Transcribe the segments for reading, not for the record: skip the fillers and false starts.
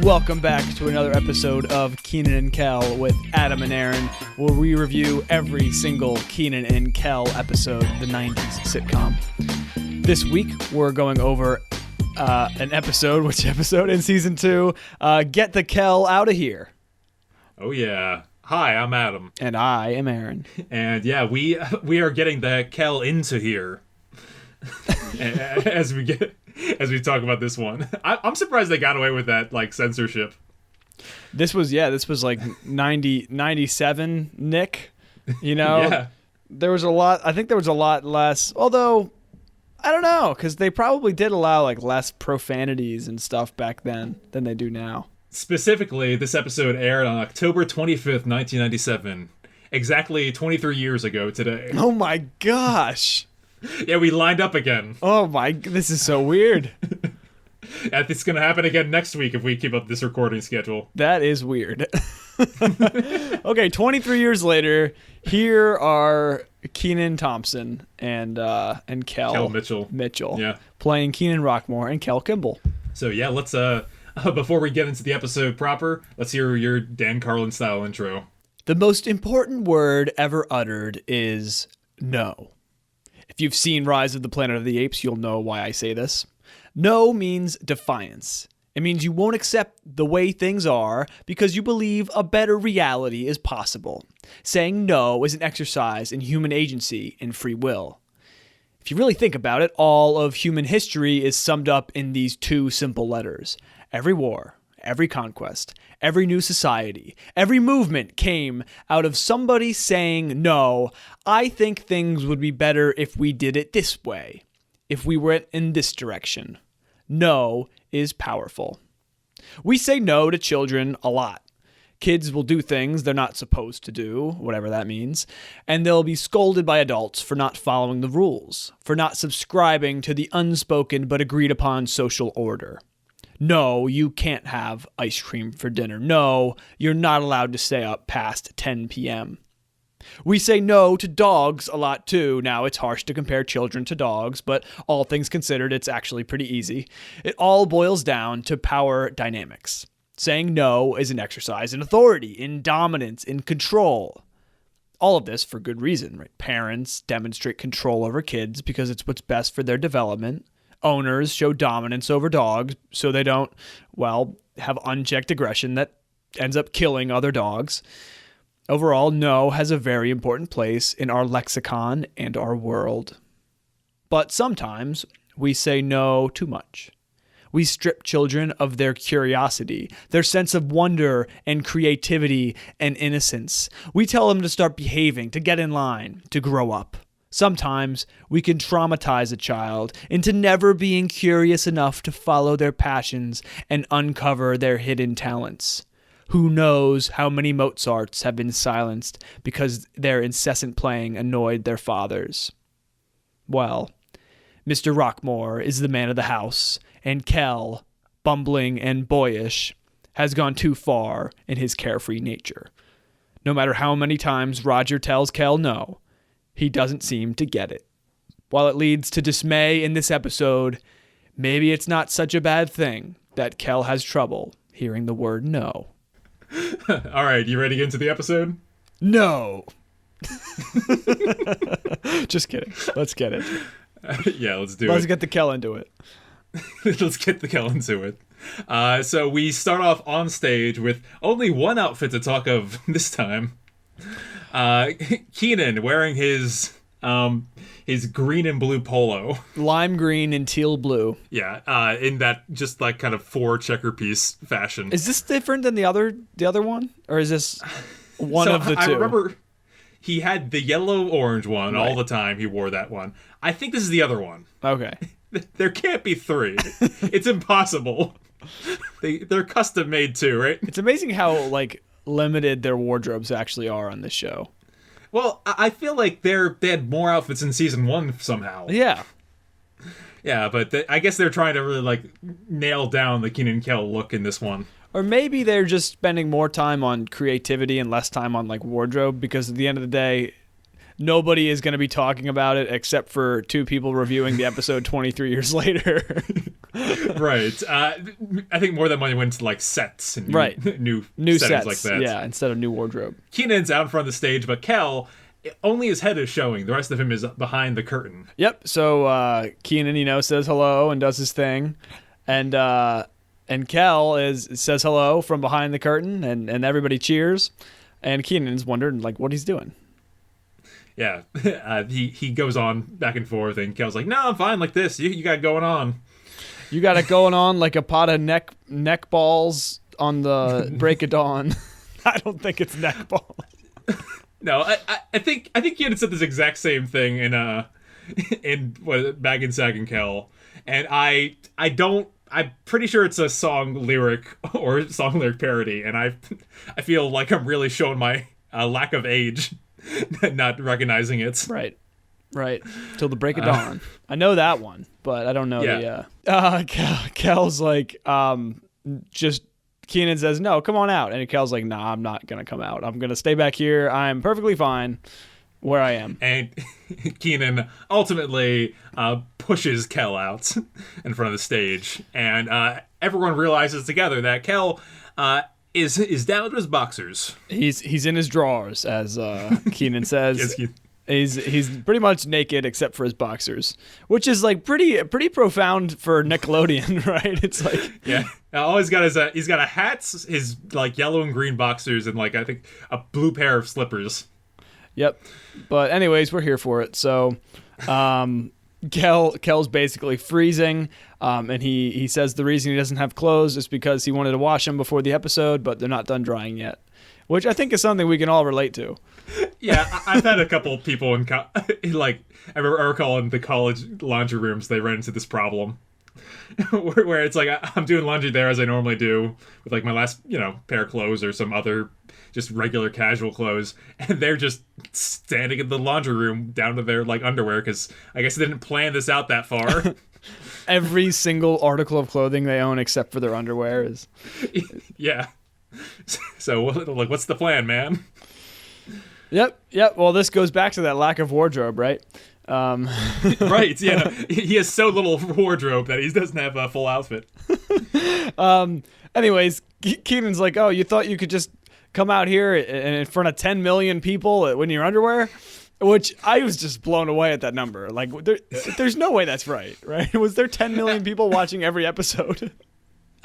Welcome back to another episode of Kenan and Kel with Adam and Aaron, where we review every single Kenan and Kel episode of the 90s sitcom. This week, we're going over an episode, which episode in season 2, Get the Kel Outta Here. Oh yeah. Hi, I'm Adam. And I am Aaron. And yeah, we are getting the Kel into here as we talk about this one. I'm surprised they got away with that, like, censorship. This was like 97, Nick. You know? Yeah. I think there was a lot less, although, I don't know, because they probably did allow, like, less profanities and stuff back then than they do now. Specifically, this episode aired on October 25th, 1997. Exactly 23 years ago today. Oh my gosh. Yeah, we lined up again. Oh my, this is so weird. And it's going to happen again next week if we keep up this recording schedule. That is weird. Okay, 23 years later, here are Kenan Thompson and Kel Mitchell Yeah. playing Kenan Rockmore and Kel Kimball. So yeah, let's before we get into the episode proper, let's hear your Dan Carlin style intro. The most important word ever uttered is no. If you've seen Rise of the Planet of the Apes, you'll know why I say this. No means defiance. It means you won't accept the way things are because you believe a better reality is possible. Saying no is an exercise in human agency and free will. If you really think about it, all of human history is summed up in these two simple letters. Every war, every conquest, every new society, every movement came out of somebody saying, no, I think things would be better if we did it this way, if we went in this direction. No is powerful. We say no to children a lot. Kids will do things they're not supposed to do, whatever that means, and they'll be scolded by adults for not following the rules, for not subscribing to the unspoken but agreed upon social order. No, you can't have ice cream for dinner. No, you're not allowed to stay up past 10 p.m. We say no to dogs a lot too. Now, it's harsh to compare children to dogs, but all things considered, it's actually pretty easy. It all boils down to power dynamics. Saying no is an exercise in authority, in dominance, in control. All of this for good reason, right? Parents demonstrate control over kids because it's what's best for their development. Owners show dominance over dogs so they don't, have unchecked aggression that ends up killing other dogs. Overall, no has a very important place in our lexicon and our world. But sometimes we say no too much. We strip children of their curiosity, their sense of wonder and creativity and innocence. We tell them to start behaving, to get in line, to grow up. Sometimes we can traumatize a child into never being curious enough to follow their passions and uncover their hidden talents. Who knows how many Mozarts have been silenced because their incessant playing annoyed their fathers? Well, Mr. Rockmore is the man of the house, and Kel, bumbling and boyish, has gone too far in his carefree nature. No matter how many times Roger tells Kel no, he doesn't seem to get it. While it leads to dismay in this episode, maybe it's not such a bad thing that Kel has trouble hearing the word no. All right, you ready to get into the episode? No. Just kidding. Let's get it. Yeah, let's do it. Let's get the Kel into it. Let's get the Kel into it. So we start off on stage with only one outfit to talk of this time. Kenan wearing his green and blue polo. Lime green and teal blue. Yeah, in that just like kind of 4 checker piece fashion. Is this different than the other one? Or is this one of the two? I remember he had the yellow-orange one right. all the time. He wore that one. I think this is the other one. Okay. There can't be 3. It's impossible. They're custom made too, right? It's amazing how, like, limited their wardrobes actually are on this show. Well, I feel like they had more outfits in season 1 somehow. Yeah. Yeah, but I guess they're trying to really, like, nail down the Kenan and Kel look in this one. Or maybe they're just spending more time on creativity and less time on, like, wardrobe, because at the end of the day, nobody is going to be talking about it except for 2 people reviewing the episode 23 years later. Right. I think more of that money went to like sets and new New settings sets, like that. yeah, instead of new wardrobe. Kenan's out in front of the stage, but Kel, only his head is showing. The rest of him is behind the curtain. Yep. So Kenan, says hello and does his thing, and Kel says hello from behind the curtain, and everybody cheers, and Kenan's wondering like what he's doing. Yeah, he goes on back and forth, and Kel's like, "No, I'm fine like this. You got it going on. You got it going on like a pot of neck balls on the break of dawn." I don't think it's neck balls. No, I think Kenan said this exact same thing in Bag and Sag and Kel, and I'm pretty sure it's a song lyric or song lyric parody, and I feel like I'm really showing my lack of age, not recognizing it. Right. Till the break of dawn. I know that one, but I don't know Kel's like, just Kenan says, "No, come on out." And Kel's like, "Nah, I'm not going to come out. I'm going to stay back here. I'm perfectly fine where I am." And Kenan ultimately pushes Kel out in front of the stage. And everyone realizes together that Kel is down to his boxers. He's in his drawers, as Kenan says. Yes, he's pretty much naked except for his boxers, which is like pretty profound for Nickelodeon, right? It's like, yeah, all he's got is he's got a hat, his like yellow and green boxers, and like I think a blue pair of slippers. Yep. But anyways, we're here for it. So Kel's basically freezing, and he says the reason he doesn't have clothes is because he wanted to wash them before the episode, but they're not done drying yet, which I think is something we can all relate to. Yeah, I've had a couple people I recall in the college laundry rooms, they ran into this problem where it's like I'm doing laundry there as I normally do with like my last pair of clothes or some other just regular casual clothes, and they're just standing in the laundry room down to their like underwear because I guess they didn't plan this out that far. Every single article of clothing they own except for their underwear is yeah. So like, what's the plan, man? Yep. Well, this goes back to that lack of wardrobe, right? Right. Yeah. No, he has so little wardrobe that he doesn't have a full outfit. Anyways, Kenan's like, "Oh, you thought you could just come out here in front of 10 million people in your underwear?" Which I was just blown away at that number. Like, there's no way that's right? Was there 10 million people watching every episode?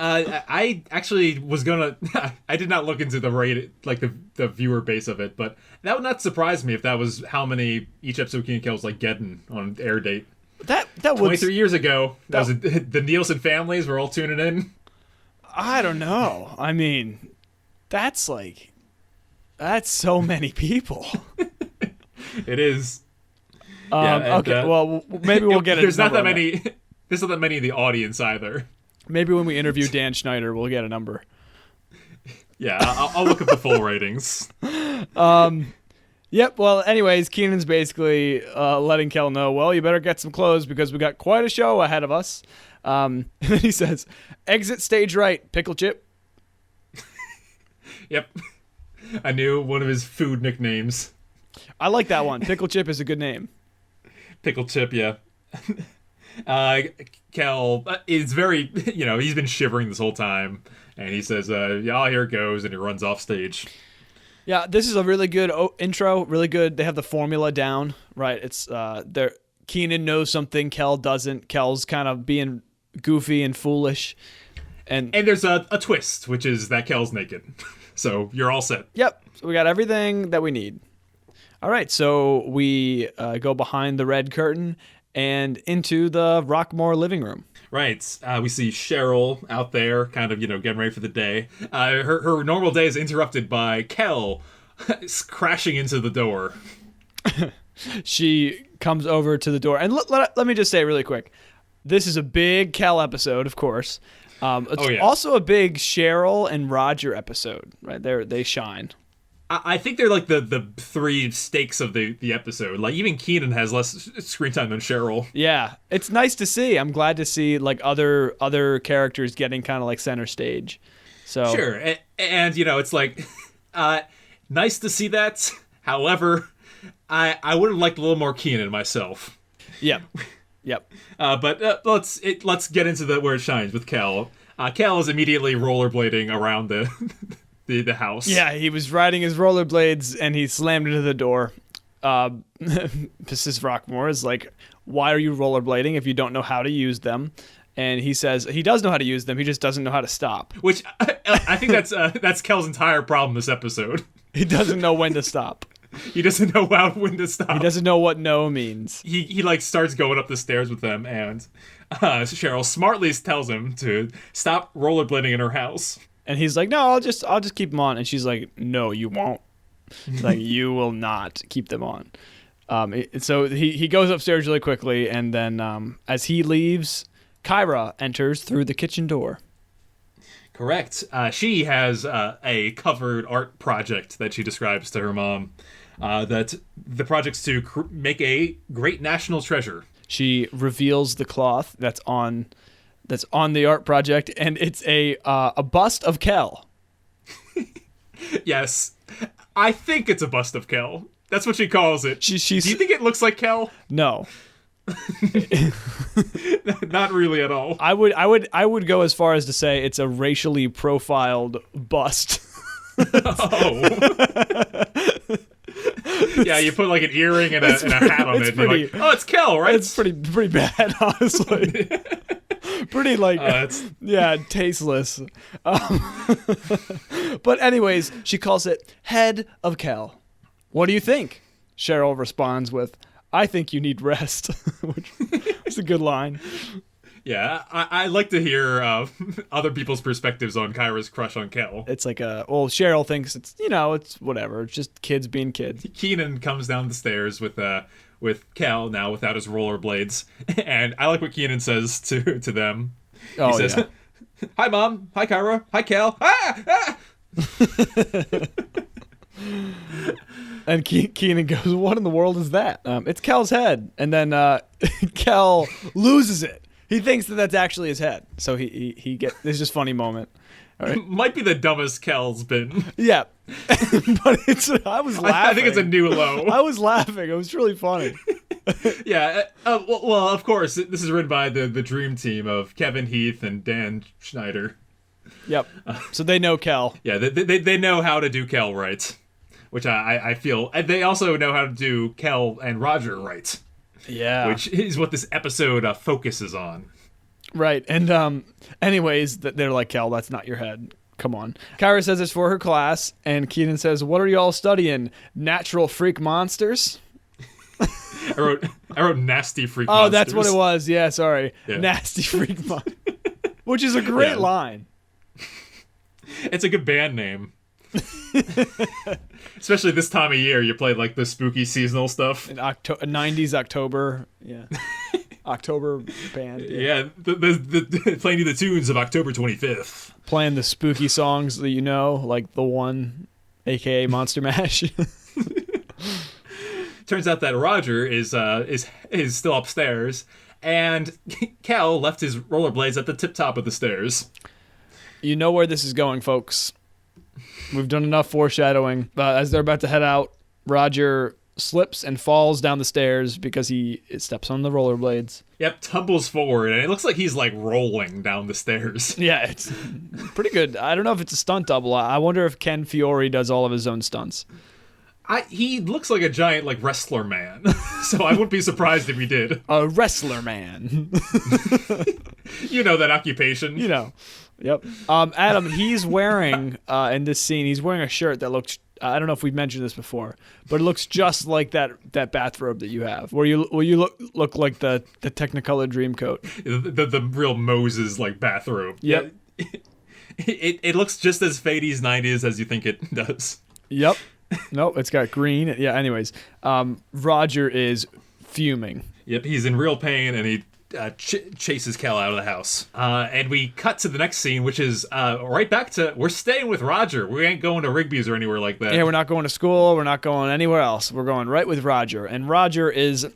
I actually was gonna. I did not look into the rate, like the viewer base of it, but that would not surprise me if that was how many each episode of Kenan Kel was like getting on air date. That was 23 years ago. That was the Nielsen families were all tuning in. I don't know. I mean, that's so many people. It is. Okay. Well, maybe we'll get it. There's not that many. There's not that many in the audience either. Maybe when we interview Dan Schneider, we'll get a number. Yeah, I'll look up the full ratings. Yep. Well, anyways, Kenan's basically letting Kel know, well, you better get some clothes because we got quite a show ahead of us. And then he says, "Exit stage right, pickle chip." Yep. I knew one of his food nicknames. I like that one. Pickle chip is a good name. Pickle chip, yeah. Kel is very, he's been shivering this whole time, and he says, "Yeah, here it goes," and he runs off stage. Yeah, this is a really good intro, really good. They have the formula down, right? It's Kenan knows something Kel doesn't. Kel's kind of being goofy and foolish. And there's a twist, which is that Kel's naked. So you're all set. Yep, so we got everything that we need. All right, so we go behind the red curtain and into the Rockmore living room. Right. We see Cheryl out there kind of, getting ready for the day. Her normal day is interrupted by Kel crashing into the door. She comes over to the door. And let me just say really quick. This is a big Kel episode, of course. It's also a big Cheryl and Roger episode. Right? They shine. I think they're like the three stakes of the episode. Like even Kenan has less screen time than Cheryl. Yeah, it's nice to see. I'm glad to see like other characters getting kind of like center stage. So sure, and it's like nice to see that. However, I would have liked a little more Kenan myself. Yeah. Yep. But let's get into where it shines with Kel. Kel is immediately rollerblading around the house. Yeah, he was riding his rollerblades and he slammed into the door. Mrs. Rockmore is like, why are you rollerblading if you don't know how to use them? And he says he does know how to use them. He just doesn't know how to stop. Which I think that's Kel's entire problem this episode. He doesn't know when to stop. He doesn't know when to stop. He doesn't know what no means. He like starts going up the stairs with them, and Cheryl smartly tells him to stop rollerblading in her house. And he's like, no, I'll just keep them on. And she's like, no, you won't. Like, you will not keep them on. So he goes upstairs really quickly, and then as he leaves, Kyra enters through the kitchen door. Correct. She has a covered art project that she describes to her mom. That the project's to make a great national treasure. She reveals the cloth that's on the art project, and it's a bust of Kel. Yes, I think it's a bust of Kel. That's what she calls it. Do you think it looks like Kel? No. Not really at all. I would go as far as to say it's a racially profiled bust. Oh. Yeah, you put like an earring and a hat on it. And you're like, oh, it's Kel, right? It's pretty bad, honestly. Pretty tasteless. But anyways, she calls it Head of Kel. What do you think? Cheryl responds with, I think you need rest, which is a good line. Yeah, I like to hear other people's perspectives on Kyra's crush on Kel. It's like Cheryl thinks it's whatever. It's just kids being kids. Kenan comes down the stairs with Kel now without his rollerblades, and I like what Kenan says to them. He says, yeah. Hi, Mom. Hi, Kyra. Hi, Kel. Ah! And Kenan goes, what in the world is that? It's Kel's head. And then Kel loses it. He thinks that that's actually his head. So he gets this just funny moment. All right. Might be the dumbest Kel's been. Yeah. But I was laughing. I think it's a new low. I was laughing. It was really funny. Yeah. Well, of course, this is written by the dream team of Kevin Heath and Dan Schneider. Yep. So they know Kel. Yeah, they know how to do Kel right. Which I feel... They also know how to do Kel and Roger right. Yeah. Which is what this episode focuses on. Right. And anyways, they're like, Kel, that's not your head. Come on. Kyra says it's for her class, and Kenan says, what are you all studying? Natural freak monsters? I wrote nasty freak monsters. Oh, that's what it was. Yeah, sorry. Yeah. Nasty freak monsters. Which is a great line. It's a good band name. Especially this time of year, you play like the spooky seasonal stuff. In 90s October, yeah. October band. Yeah, the playing you the tunes of October 25th. Playing the spooky songs that you know, like the one, aka Monster Mash. Turns out that Roger is still upstairs, and Kel left his rollerblades at the tip top of the stairs. You know where this is going, folks. We've done enough foreshadowing. As they're about to head out, Roger slips and falls down the stairs because he steps on the rollerblades. Yep, tumbles forward, and it looks like he's like rolling down the stairs. Yeah, it's pretty good. I don't know if it's a stunt double. I wonder if Ken Fiore does all of his own stunts. He looks like a giant like wrestler man, so I wouldn't be surprised if he did. A wrestler man. You know that occupation. You know. Yep. Adam, he's wearing, in this scene, he's wearing a shirt that looks, I don't know if we've mentioned this before, but it looks just like that bathrobe that you have, where you look like the Technicolor Dreamcoat. The real Moses, like, bathrobe. Yep. Yeah. It looks just as 80s, 90s as you think it does. Yep. Nope, it's got green. Yeah, anyways. Roger is fuming. Yep, he's in real pain, and he chases Kel out of the house. And we cut to the next scene, which is right back to, we're staying with Roger. We ain't going to Rigby's or anywhere like that. Yeah, we're not going to school. We're not going anywhere else. We're going right with Roger. And Roger is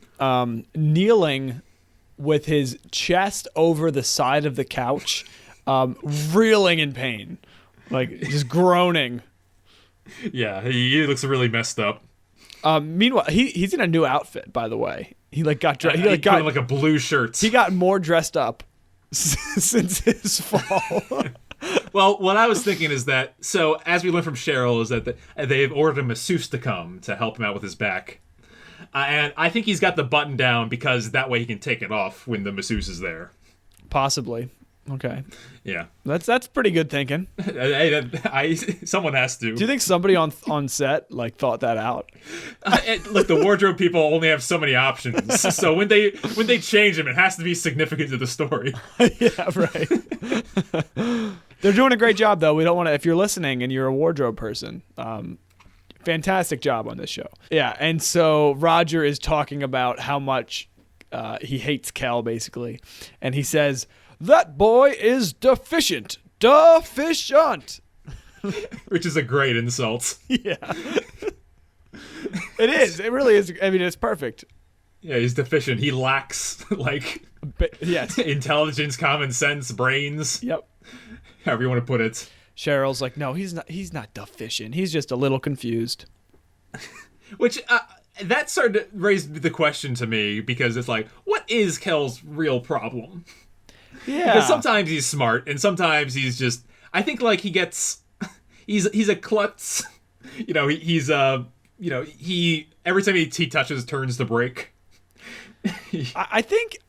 kneeling with his chest over the side of the couch, reeling in pain, like just groaning. Yeah, he looks really messed up. Meanwhile, he's in a new outfit, by the way. He like got dressed. He got like a blue shirt. He got more dressed up since his fall. Well, what I was thinking is that, so as we learned from Cheryl, is that they've ordered a masseuse to come to help him out with his back. And I think he's got the button down because that way he can take it off when the masseuse is there. Possibly. Okay. Yeah. That's pretty good thinking. Someone has to. Do you think somebody on set like thought that out? Look, the wardrobe people only have so many options. So when they change them, it has to be significant to the story. Yeah, right. They're doing a great job, though. We don't want to. If you're listening and you're a wardrobe person, fantastic job on this show. Yeah, and so Roger is talking about how much he hates Kel, basically, and he says, "That boy is deficient. Deficient." Which is a great insult. Yeah. It is. It really is. I mean, it's perfect. Yeah, he's deficient. He lacks, yes, intelligence, common sense, brains. Yep. However you want to put it. Cheryl's like, no, he's not deficient. He's just a little confused. Which, that started to raise the question to me, because it's like, what is Kel's real problem? Yeah. Because sometimes he's smart, and sometimes he's just, I think, like, he's a klutz. He's every time he touches turns the brake. I think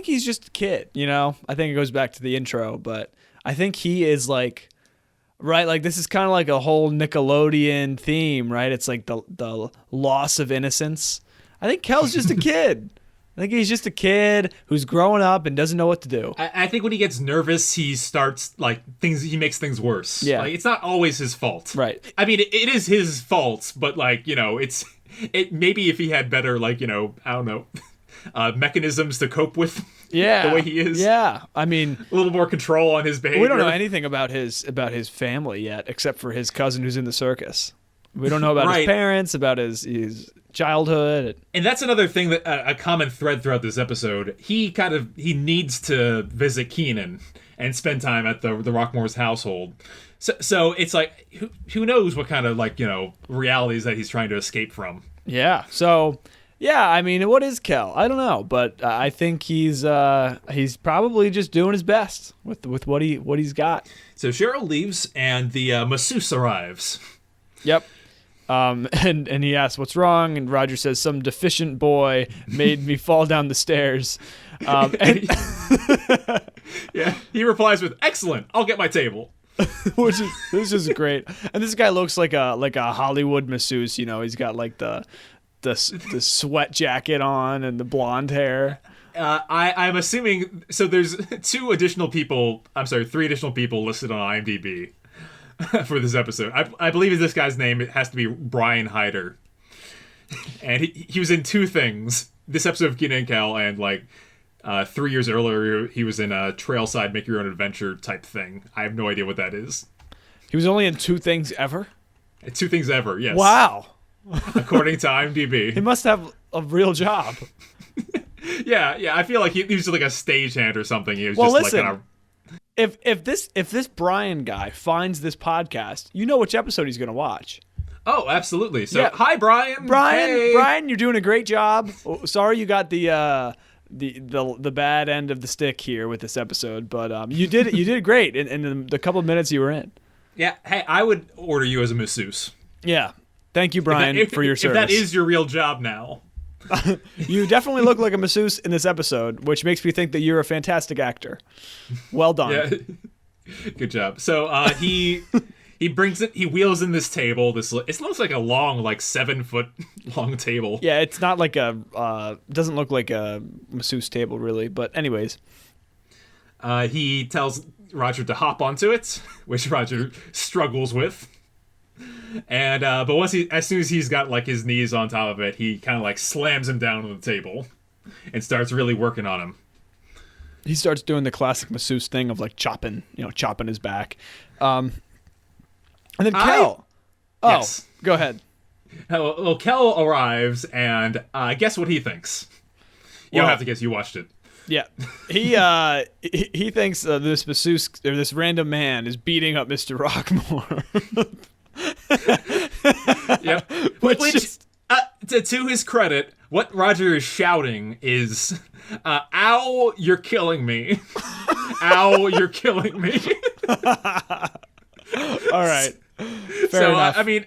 he's just a kid, I think it goes back to the intro, but I think he is like, right, like this is kind of like a whole Nickelodeon theme, right? It's like the loss of innocence. I think Kel's just a kid. I think he's just a kid who's growing up and doesn't know what to do. I think when he gets nervous, he starts he makes things worse. Yeah. It's not always his fault. Right. I mean, it is his fault, but it maybe if he had better, I don't know, mechanisms to cope with the way he is. Yeah. I mean, a little more control on his behavior. We don't know anything about his family yet, except for his cousin who's in the circus. We don't know about his parents, about his childhood. And that's another thing that a common thread throughout this episode. He needs to visit Kenan and spend time at the Rockmore's household. So it's like, who knows what kind of realities that he's trying to escape from. Yeah. So yeah, I mean, what is Kel? I don't know, but I think he's probably just doing his best with what he's got. So Cheryl leaves and the masseuse arrives. Yep. And he asks what's wrong, and Roger says some deficient boy made me fall down the stairs. Yeah, he replies with "Excellent, I'll get my table." This is great. And this guy looks like a Hollywood masseuse. He's got like the sweat jacket on and the blonde hair. I'm assuming so. There's three additional people listed on IMDb. For this episode. I believe this guy's name, it has to be Brian Hyder. And he was in two things. This episode of Kenan and Kel, and 3 years earlier, he was in a Trailside Make Your Own Adventure type thing. I have no idea what that is. He was only in two things ever? Two things ever, yes. Wow. According to IMDb. He must have a real job. Yeah, I feel like he was like a stagehand or something. He was listen. If this Brian guy finds this podcast, you know which episode he's going to watch. Oh, absolutely. So, Hi, Brian. Hey. Brian, you're doing a great job. Sorry you got the bad end of the stick here with this episode, but you did great in the couple of minutes you were in. Yeah. Hey, I would order you as a masseuse. Yeah. Thank you, Brian, for your service. If that is your real job now. You definitely look like a masseuse in this episode, which makes me think that you're a fantastic actor. Well done. Yeah. Good job. So he brings it. He wheels in this table. It looks like a long, 7 foot long table. Yeah, it's not like doesn't look like a masseuse table really. But anyways, he tells Roger to hop onto it, which Roger struggles with. And but as soon as he's got his knees on top of it, he kind of slams him down on the table and starts really working on him. He starts doing the classic masseuse thing of chopping his back. And then Kel. Yes. Go ahead. Well, Kel arrives, and guess what he thinks? You don't have to guess. You watched it. Yeah, he thinks this masseuse or this random man is beating up Mr. Rockmore. Yep. to his credit, what Roger is shouting is, "Ow, you're killing me! Ow, you're killing me!" All right. Fair enough. I mean,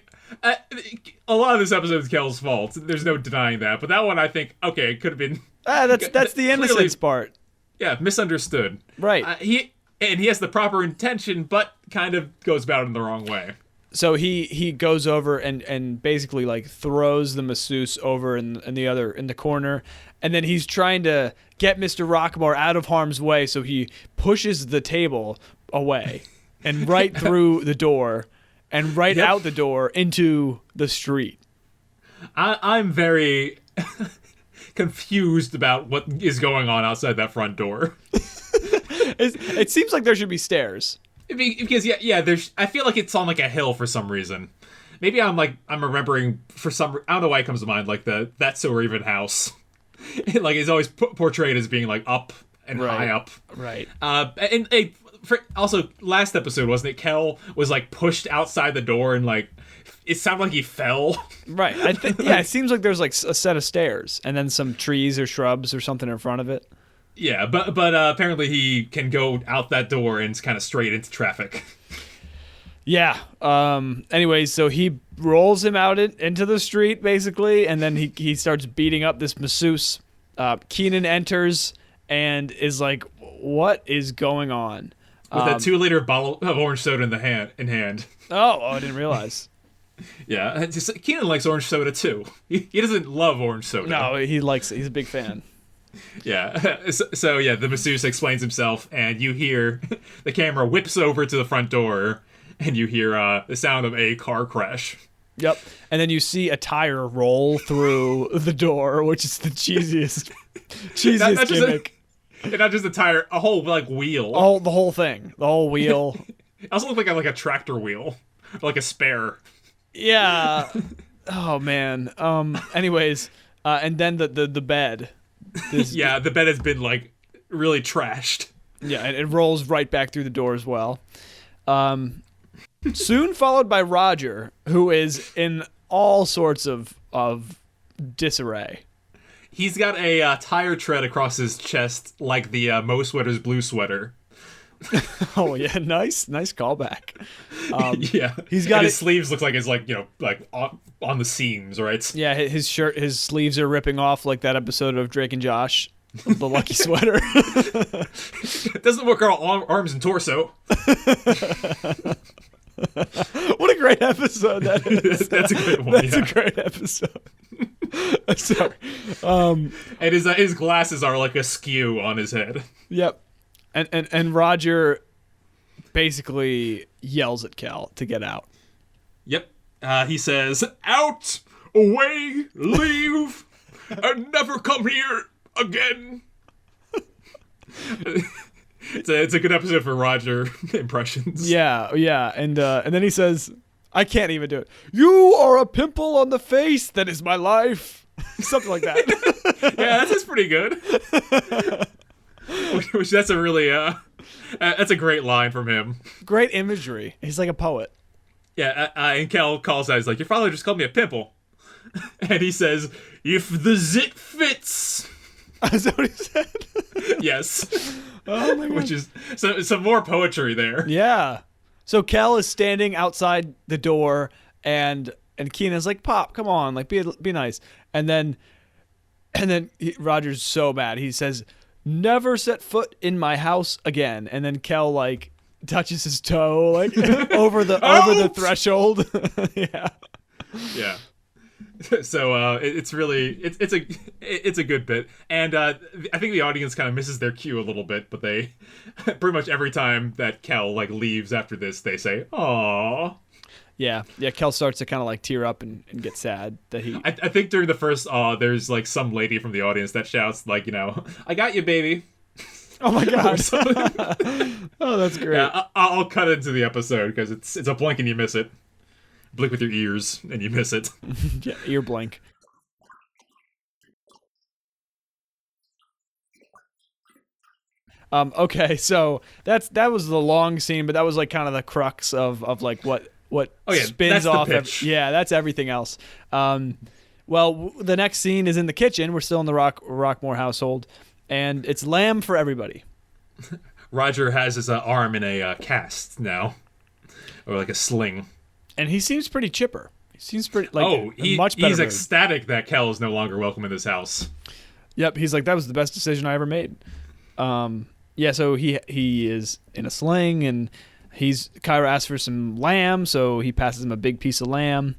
a lot of this episode is Kel's fault. There's no denying that. But that one, I think, okay, it could have been. That's the innocence part. Yeah, misunderstood. Right. He has the proper intention, but kind of goes about it in the wrong way. So he goes over and basically like throws the masseuse over in the corner, and then he's trying to get Mr. Rockmore out of harm's way. So he pushes the table away and right through the door and right out the door into the street. I'm very confused about what is going on outside that front door. It seems like there should be stairs. Because there's. I feel like it's on like a hill for some reason. Maybe I'm remembering for some. I don't know why it comes to mind like That's So Raven house. Like it's always portrayed as being like up and high up. Right. Also last episode wasn't it? Kel was like pushed outside the door and like it sounded like he fell. Right. I think it seems like there's like a set of stairs and then some trees or shrubs or something in front of it. Yeah, but apparently he can go out that door and it's kind of straight into traffic. Yeah. Anyways, so he rolls him out into the street basically, and then he starts beating up this masseuse. Kenan enters and is like, "What is going on?" With a 2-liter bottle of orange soda in hand. Oh, I didn't realize. Yeah, Kenan likes orange soda too. He doesn't love orange soda. No, he likes it. He's a big fan. Yeah, so the masseuse explains himself, and you hear the camera whips over to the front door, and you hear the sound of a car crash. Yep, and then you see a tire roll through the door, which is the cheesiest gimmick. And not just a tire, a whole like wheel. Oh, the whole thing, the whole wheel. It also looked like a tractor wheel, like a spare. Yeah. Oh man. Anyways, and then the bed. The bed has been like really trashed. Yeah, and it rolls right back through the door as well. Soon followed by Roger, who is in all sorts of disarray. He's got a tire tread across his chest like the Mo Sweater's blue sweater. Oh yeah, nice callback. He's got his sleeves look like it's like on the seams, right? Yeah, his sleeves are ripping off like that episode of Drake and Josh, the Lucky Sweater. It doesn't work on arms and torso. What a great episode that is. That's a great one. That's a great episode. Sorry. And his glasses are like askew on his head. Yep. And Roger basically yells at Kel to get out. Yep. He says, "Out, away, leave, and never come here again." It's a good episode for Roger impressions. Yeah, and then he says, "I can't even do it. You are a pimple on the face that is my life." Something like that. Yeah, that's pretty good. Which that's a really that's a great line from him. Great imagery. He's like a poet. Yeah, and Kel calls out. He's like, "Your father just called me a pimple," and he says, "If the zit fits." Is that what he said? Yes. Oh my god. Which is some more poetry there. Yeah. So Kel is standing outside the door, and Kenan's like, "Pop, come on, like be nice." And then Roger's so mad. He says, "Never set foot in my house again." And then Kel like touches his toe like over the threshold. Yeah. Yeah. So it's really it's a good bit, and I think the audience kind of misses their cue a little bit, but they pretty much every time that Kel like leaves after this, they say "Aww." Yeah. Kel starts to kind of like tear up and get sad that he. I think during the first "Aw," there's like some lady from the audience that shouts like, "I got you, baby." Oh my god! Oh, that's great. Yeah, I'll cut into the episode because it's a blink and you miss it. Blink with your ears and you miss it. Yeah, ear blink. Okay, so that was the long scene, but that was like kind of the crux of like what spins that's off. the pitch. Yeah, that's everything else. Well, the next scene is in the kitchen. We're still in the Rockmore household, and it's lamb for everybody. Roger has his arm in a cast now, or like a sling. And he seems pretty chipper. He seems pretty much better. He's ecstatic that Kel is no longer welcome in this house. Yep, he's like, that was the best decision I ever made. Yeah, so he is in a sling, and Kyra asks for some lamb, so he passes him a big piece of lamb.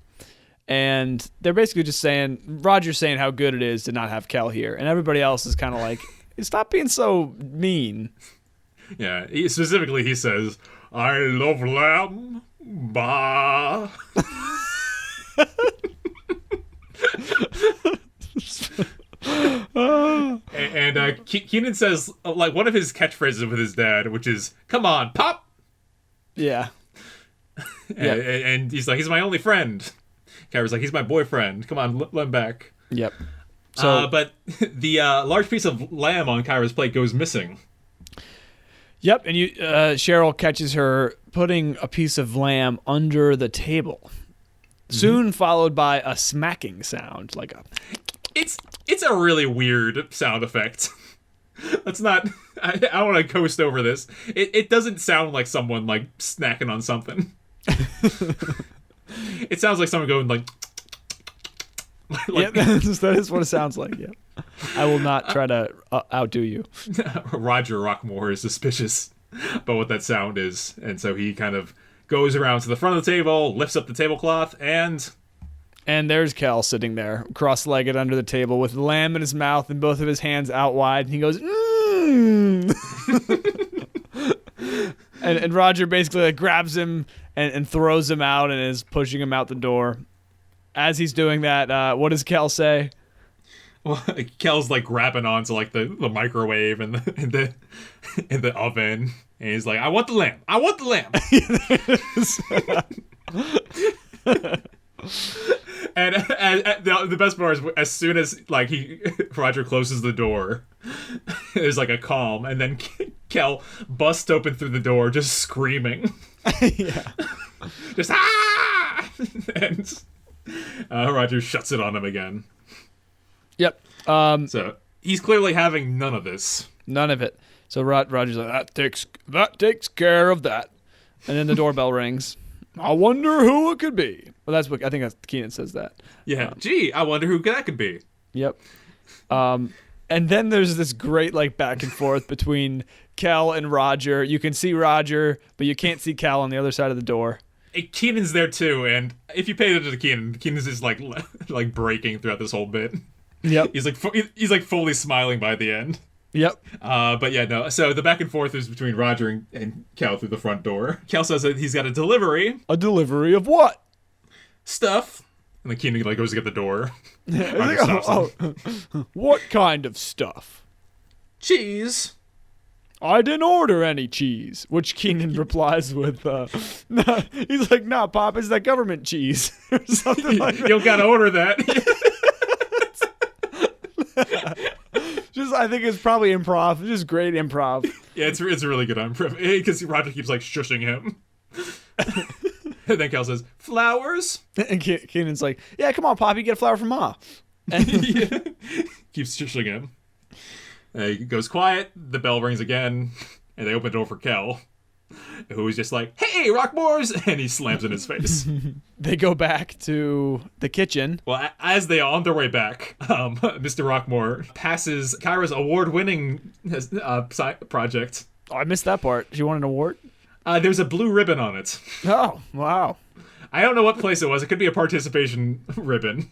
And they're basically just saying, Roger's saying how good it is to not have Kel here, and everybody else is kind of like, stop being so mean. Yeah, specifically he says, I love lamb. Bah. and Kenan says, like, one of his catchphrases with his dad, which is, come on, Pop! Yeah. And he's like, he's my only friend. Kyra's like, he's my boyfriend. Come on, let him back. Yep. So, but the large piece of lamb on Kyra's plate goes missing. Yep, and Cheryl catches her putting a piece of lamb under the table. Soon followed by a smacking sound, like a... It's a really weird sound effect. Let's not... I want to coast over this. It doesn't sound like someone, like, snacking on something. It sounds like someone going, like... Yep, that is what it sounds like, yeah. I will not try to outdo you. Roger Rockmore is suspicious about what that sound is, and so he kind of goes around to the front of the table, lifts up the tablecloth, and there's Kel sitting there, cross-legged under the table with the lamb in his mouth and both of his hands out wide, and he goes, mmm! and Roger basically like grabs him and throws him out and is pushing him out the door. As he's doing that, what does Kel say? Well, Kel's like grabbing onto like the microwave and the oven, and he's like, "I want the lamb! I want the lamb!" And the best part is, as soon as like Roger closes the door, there's like a calm, and then Kel busts open through the door, just screaming, yeah, just ah, and Roger shuts it on him again. Yep. So he's clearly having none of this. None of it. So Roger's like, that takes care of that. And then the doorbell rings. I wonder who it could be. Well, I think that's Kenan says that. Yeah. Gee, I wonder who that could be. Yep. And then there's this great like back and forth between Kel and Roger. You can see Roger, but you can't see Kel on the other side of the door. Kenan's there too, and if you pay attention to Kenan's just like breaking throughout this whole bit. Yep. He's like fully smiling by the end. Yep. But yeah, no. So the back and forth is between Roger and Kel through the front door. Kel says that he's got a delivery. A delivery of what? Stuff. And then Kenan like goes to get the door. What kind of stuff? Cheese. I didn't order any cheese, which Kenan replies with, nah. He's like, nah, Pop, it's that government cheese. Or something like that. You don't gotta order that. I think it's probably improv. Just great improv. Yeah, it's really good improv. Because Roger keeps like shushing him. And then Kel says, flowers? And Kenan's like, yeah, come on, Pop, you get a flower from Ma. And yeah. Keeps shushing him. He goes quiet, the bell rings again, and they open the door for Kel, who's just like, hey, Rockmores! And he slams in his face. They go back to the kitchen. Well, as they are on their way back, Mr. Rockmore passes Kyra's award-winning project. Oh, I missed that part. Do you want an award? There's a blue ribbon on it. Oh, wow. I don't know what place it was. It could be a participation ribbon.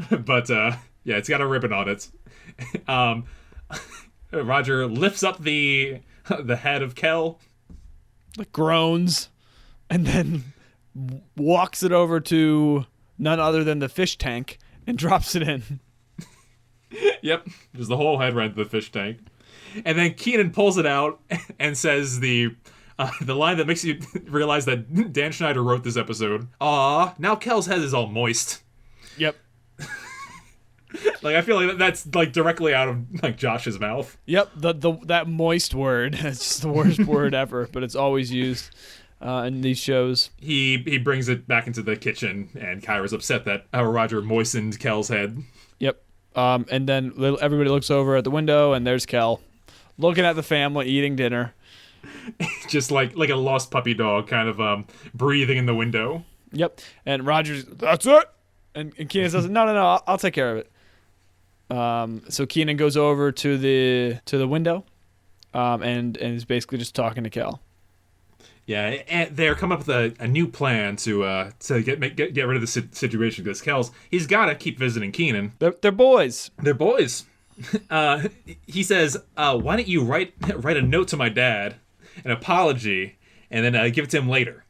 But, yeah, it's got a ribbon on it. Roger lifts up the head of Kel, groans, and then walks it over to none other than the fish tank and drops it in. Yep, just the whole head right into the fish tank, and then Kenan pulls it out and says the line that makes you realize that Dan Schneider wrote this episode. Aw, now Kel's head is all moist. Yep. Like, I feel like that's like directly out of like Josh's mouth. Yep, that moist word. It's just the worst word ever, but it's always used. in these shows. He brings it back into the kitchen, and Kyra's upset that Roger moistened Kel's head. Yep. And then everybody looks over at the window, and there's Kel looking at the family eating dinner. Just like a lost puppy dog, kind of breathing in the window. Yep. And Roger's, that's it. And Kenan says, no, I'll take care of it. So Kenan goes over to the window, and is basically just talking to Kel. Yeah, and they're coming up with a new plan to get rid of the situation, because he's got to keep visiting Kenan. They're boys. They're boys. He says, "Why don't you write a note to my dad, an apology, and then give it to him later?"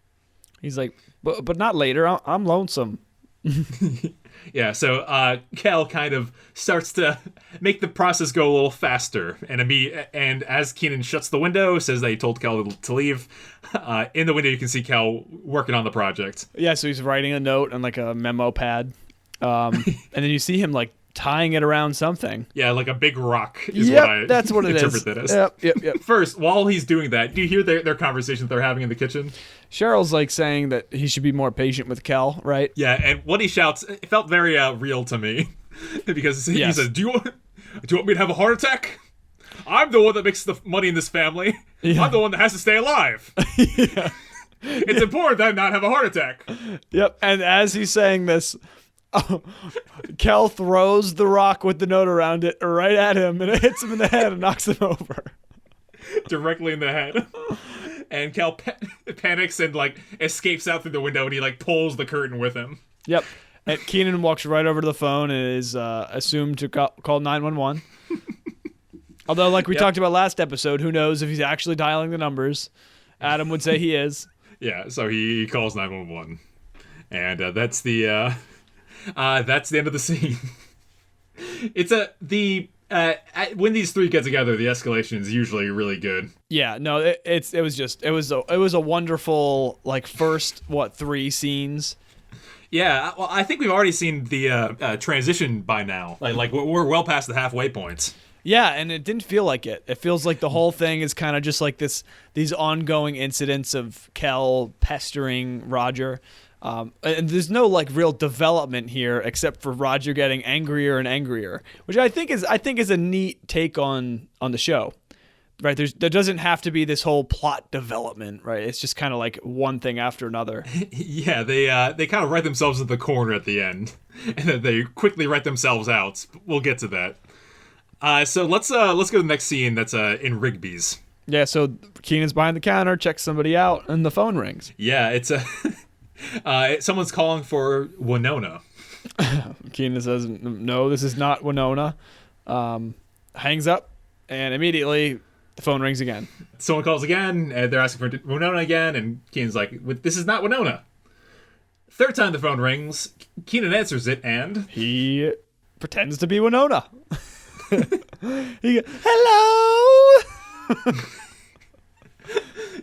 He's like, but not later. I'm lonesome. Yeah, so Kel kind of starts to make the process go a little faster, and as Kenan shuts the window, says that he told Kel to leave. In the window, you can see Kel working on the project. Yeah, so he's writing a note on like a memo pad, and then you see him like tying it around something. Yeah, like a big rock is what I that's what it interpret is. That as. Yep. First, while he's doing that, do you hear their conversation that they're having in the kitchen? Cheryl's like saying that he should be more patient with Kel, right? Yeah, and what he shouts, it felt very real to me. Because he says, do you want me to have a heart attack? I'm the one that makes the money in this family. Yeah. I'm the one that has to stay alive. Yeah. It's important that I not have a heart attack. Yep, and as he's saying this, Kel throws the rock with the note around it right at him, and it hits him in the head and knocks him over. Directly in the head. And Kel panics and like escapes out through the window, and he like pulls the curtain with him. Yep. And Kenan walks right over to the phone and is assumed to call 911. Although, like we talked about last episode, who knows if he's actually dialing the numbers? Adam would say he is. Yeah, so he calls 911, and that's the end of the scene. It's when these three get together, the escalation is usually really good. Yeah, no, it was a wonderful like first 3 scenes. Yeah, well, I think we've already seen the transition by now. Like we're well past the halfway points. Yeah, and it didn't feel like it. It feels like the whole thing is kind of just like these ongoing incidents of Kel pestering Roger. And there's no like real development here except for Roger getting angrier and angrier, which I think is a neat take on the show. Right, there doesn't have to be this whole plot development, right? It's just kind of like one thing after another. Yeah, they kind of write themselves in the corner at the end, and then they quickly write themselves out. We'll get to that. So let's go to the next scene. That's in Rigby's. Yeah, so Kenan's behind the counter, checks somebody out, and the phone rings. Yeah, it's someone's calling for Winona. Kenan says, "No, this is not Winona." Hangs up, and immediately the phone rings again. Someone calls again, and they're asking for Winona again, and Kenan's like, "This is not Winona." Third time the phone rings, Kenan answers it, and he pretends to be Winona. He goes, "Hello."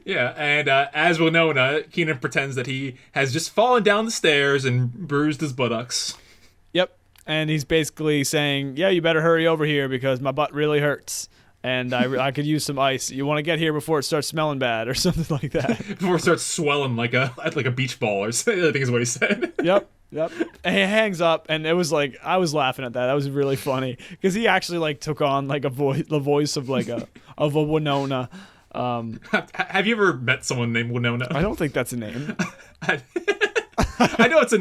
Yeah, and as Winona, Kenan pretends that he has just fallen down the stairs and bruised his buttocks. Yep, and he's basically saying, "Yeah, you better hurry over here because my butt really hurts. And I could use some ice. You want to get here before it starts smelling bad," or something like that. Before it starts swelling like a beach ball, or something, I think is what he said. Yep. And he hangs up, and it was like I was laughing at that. That was really funny because he actually like took on like the voice of like a Winona. Have you ever met someone named Winona? I don't think that's a name. I know it's a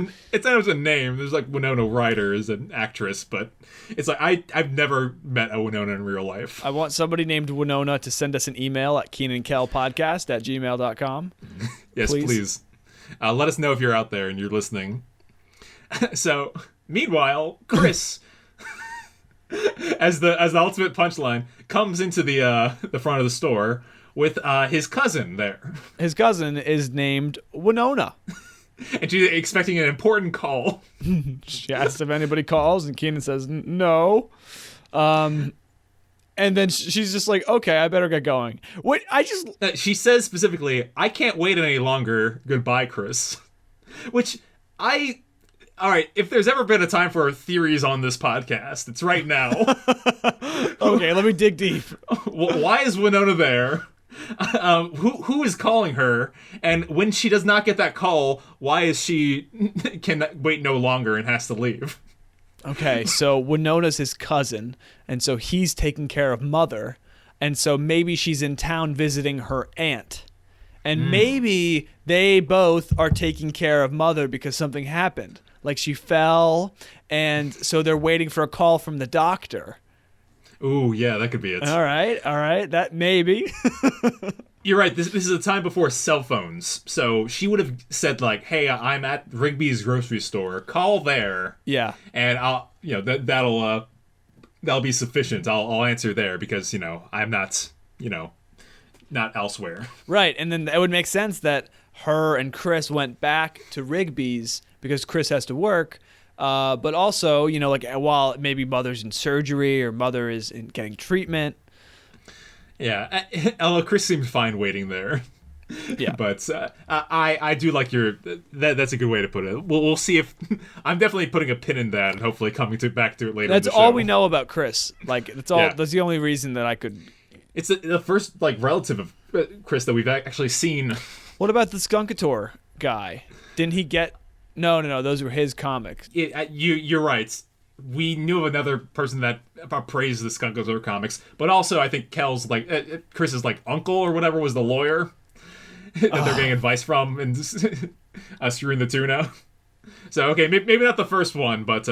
name. There's like Winona Ryder is an actress, but it's like I've never met a Winona in real life. I want somebody named Winona to send us an email at KenanKelPodcast@gmail.com. Yes, please. Let us know if you're out there and you're listening. So, meanwhile, Chris, as the ultimate punchline, comes into the front of the store with his cousin there. His cousin is named Winona. And she's expecting an important call. She asks if anybody calls, and Kenan says no. And then she's just like, "Okay, I better get going." Wait, she says specifically, "I can't wait any longer. Goodbye, Chris." Which all right, if there's ever been a time for theories on this podcast, it's right now. Okay, let me dig deep. Why is Winona there? who is calling her? And when she does not get that call, why is she can wait no longer and has to leave? Okay, so Winona's his cousin, and so he's taking care of Mother, and so maybe she's in town visiting her aunt. And maybe they both are taking care of Mother because something happened. Like she fell, and so they're waiting for a call from the doctor. Ooh, yeah, that could be it. All right, that maybe. You're right. This is a time before cell phones, so she would have said like, "Hey, I'm at Rigby's grocery store. Call there." Yeah, and I'll, that'll be sufficient. I'll answer there because I'm not, not elsewhere. right. And then it would make sense that her and Chris went back to Rigby's because Chris has to work. But also, like while maybe Mother's in surgery or Mother is getting treatment. Yeah, although Chris seemed fine waiting there. Yeah, but I do like that's a good way to put it. We'll see if I'm definitely putting a pin in that and hopefully coming back to it later. That's in the show. all we know about Chris. Like that's all. Yeah. That's the only reason that I could. It's the first relative of Chris that we've actually seen. What about the Skunkator guy? Didn't he get? No. Those were his comics. You're right. We knew of another person that praised the Skunkator comics, but also I think Kel's Chris's uncle or whatever was the lawyer that they're getting advice from and screwing the tuna. So okay, maybe not the first one, but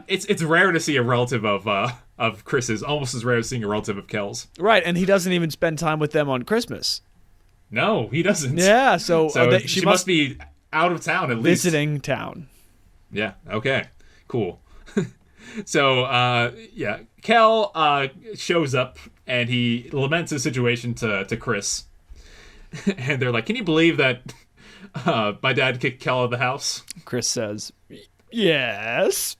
it's rare to see a relative of Chris's. Almost as rare as seeing a relative of Kel's. Right, and he doesn't even spend time with them on Christmas. No, he doesn't. Yeah, so she must be out of town at least. Visiting town. Yeah. Okay. Cool. So, Kel shows up and he laments his situation to Chris. And they're like, "Can you believe that my dad kicked Kel out of the house?" Chris says, "Yes."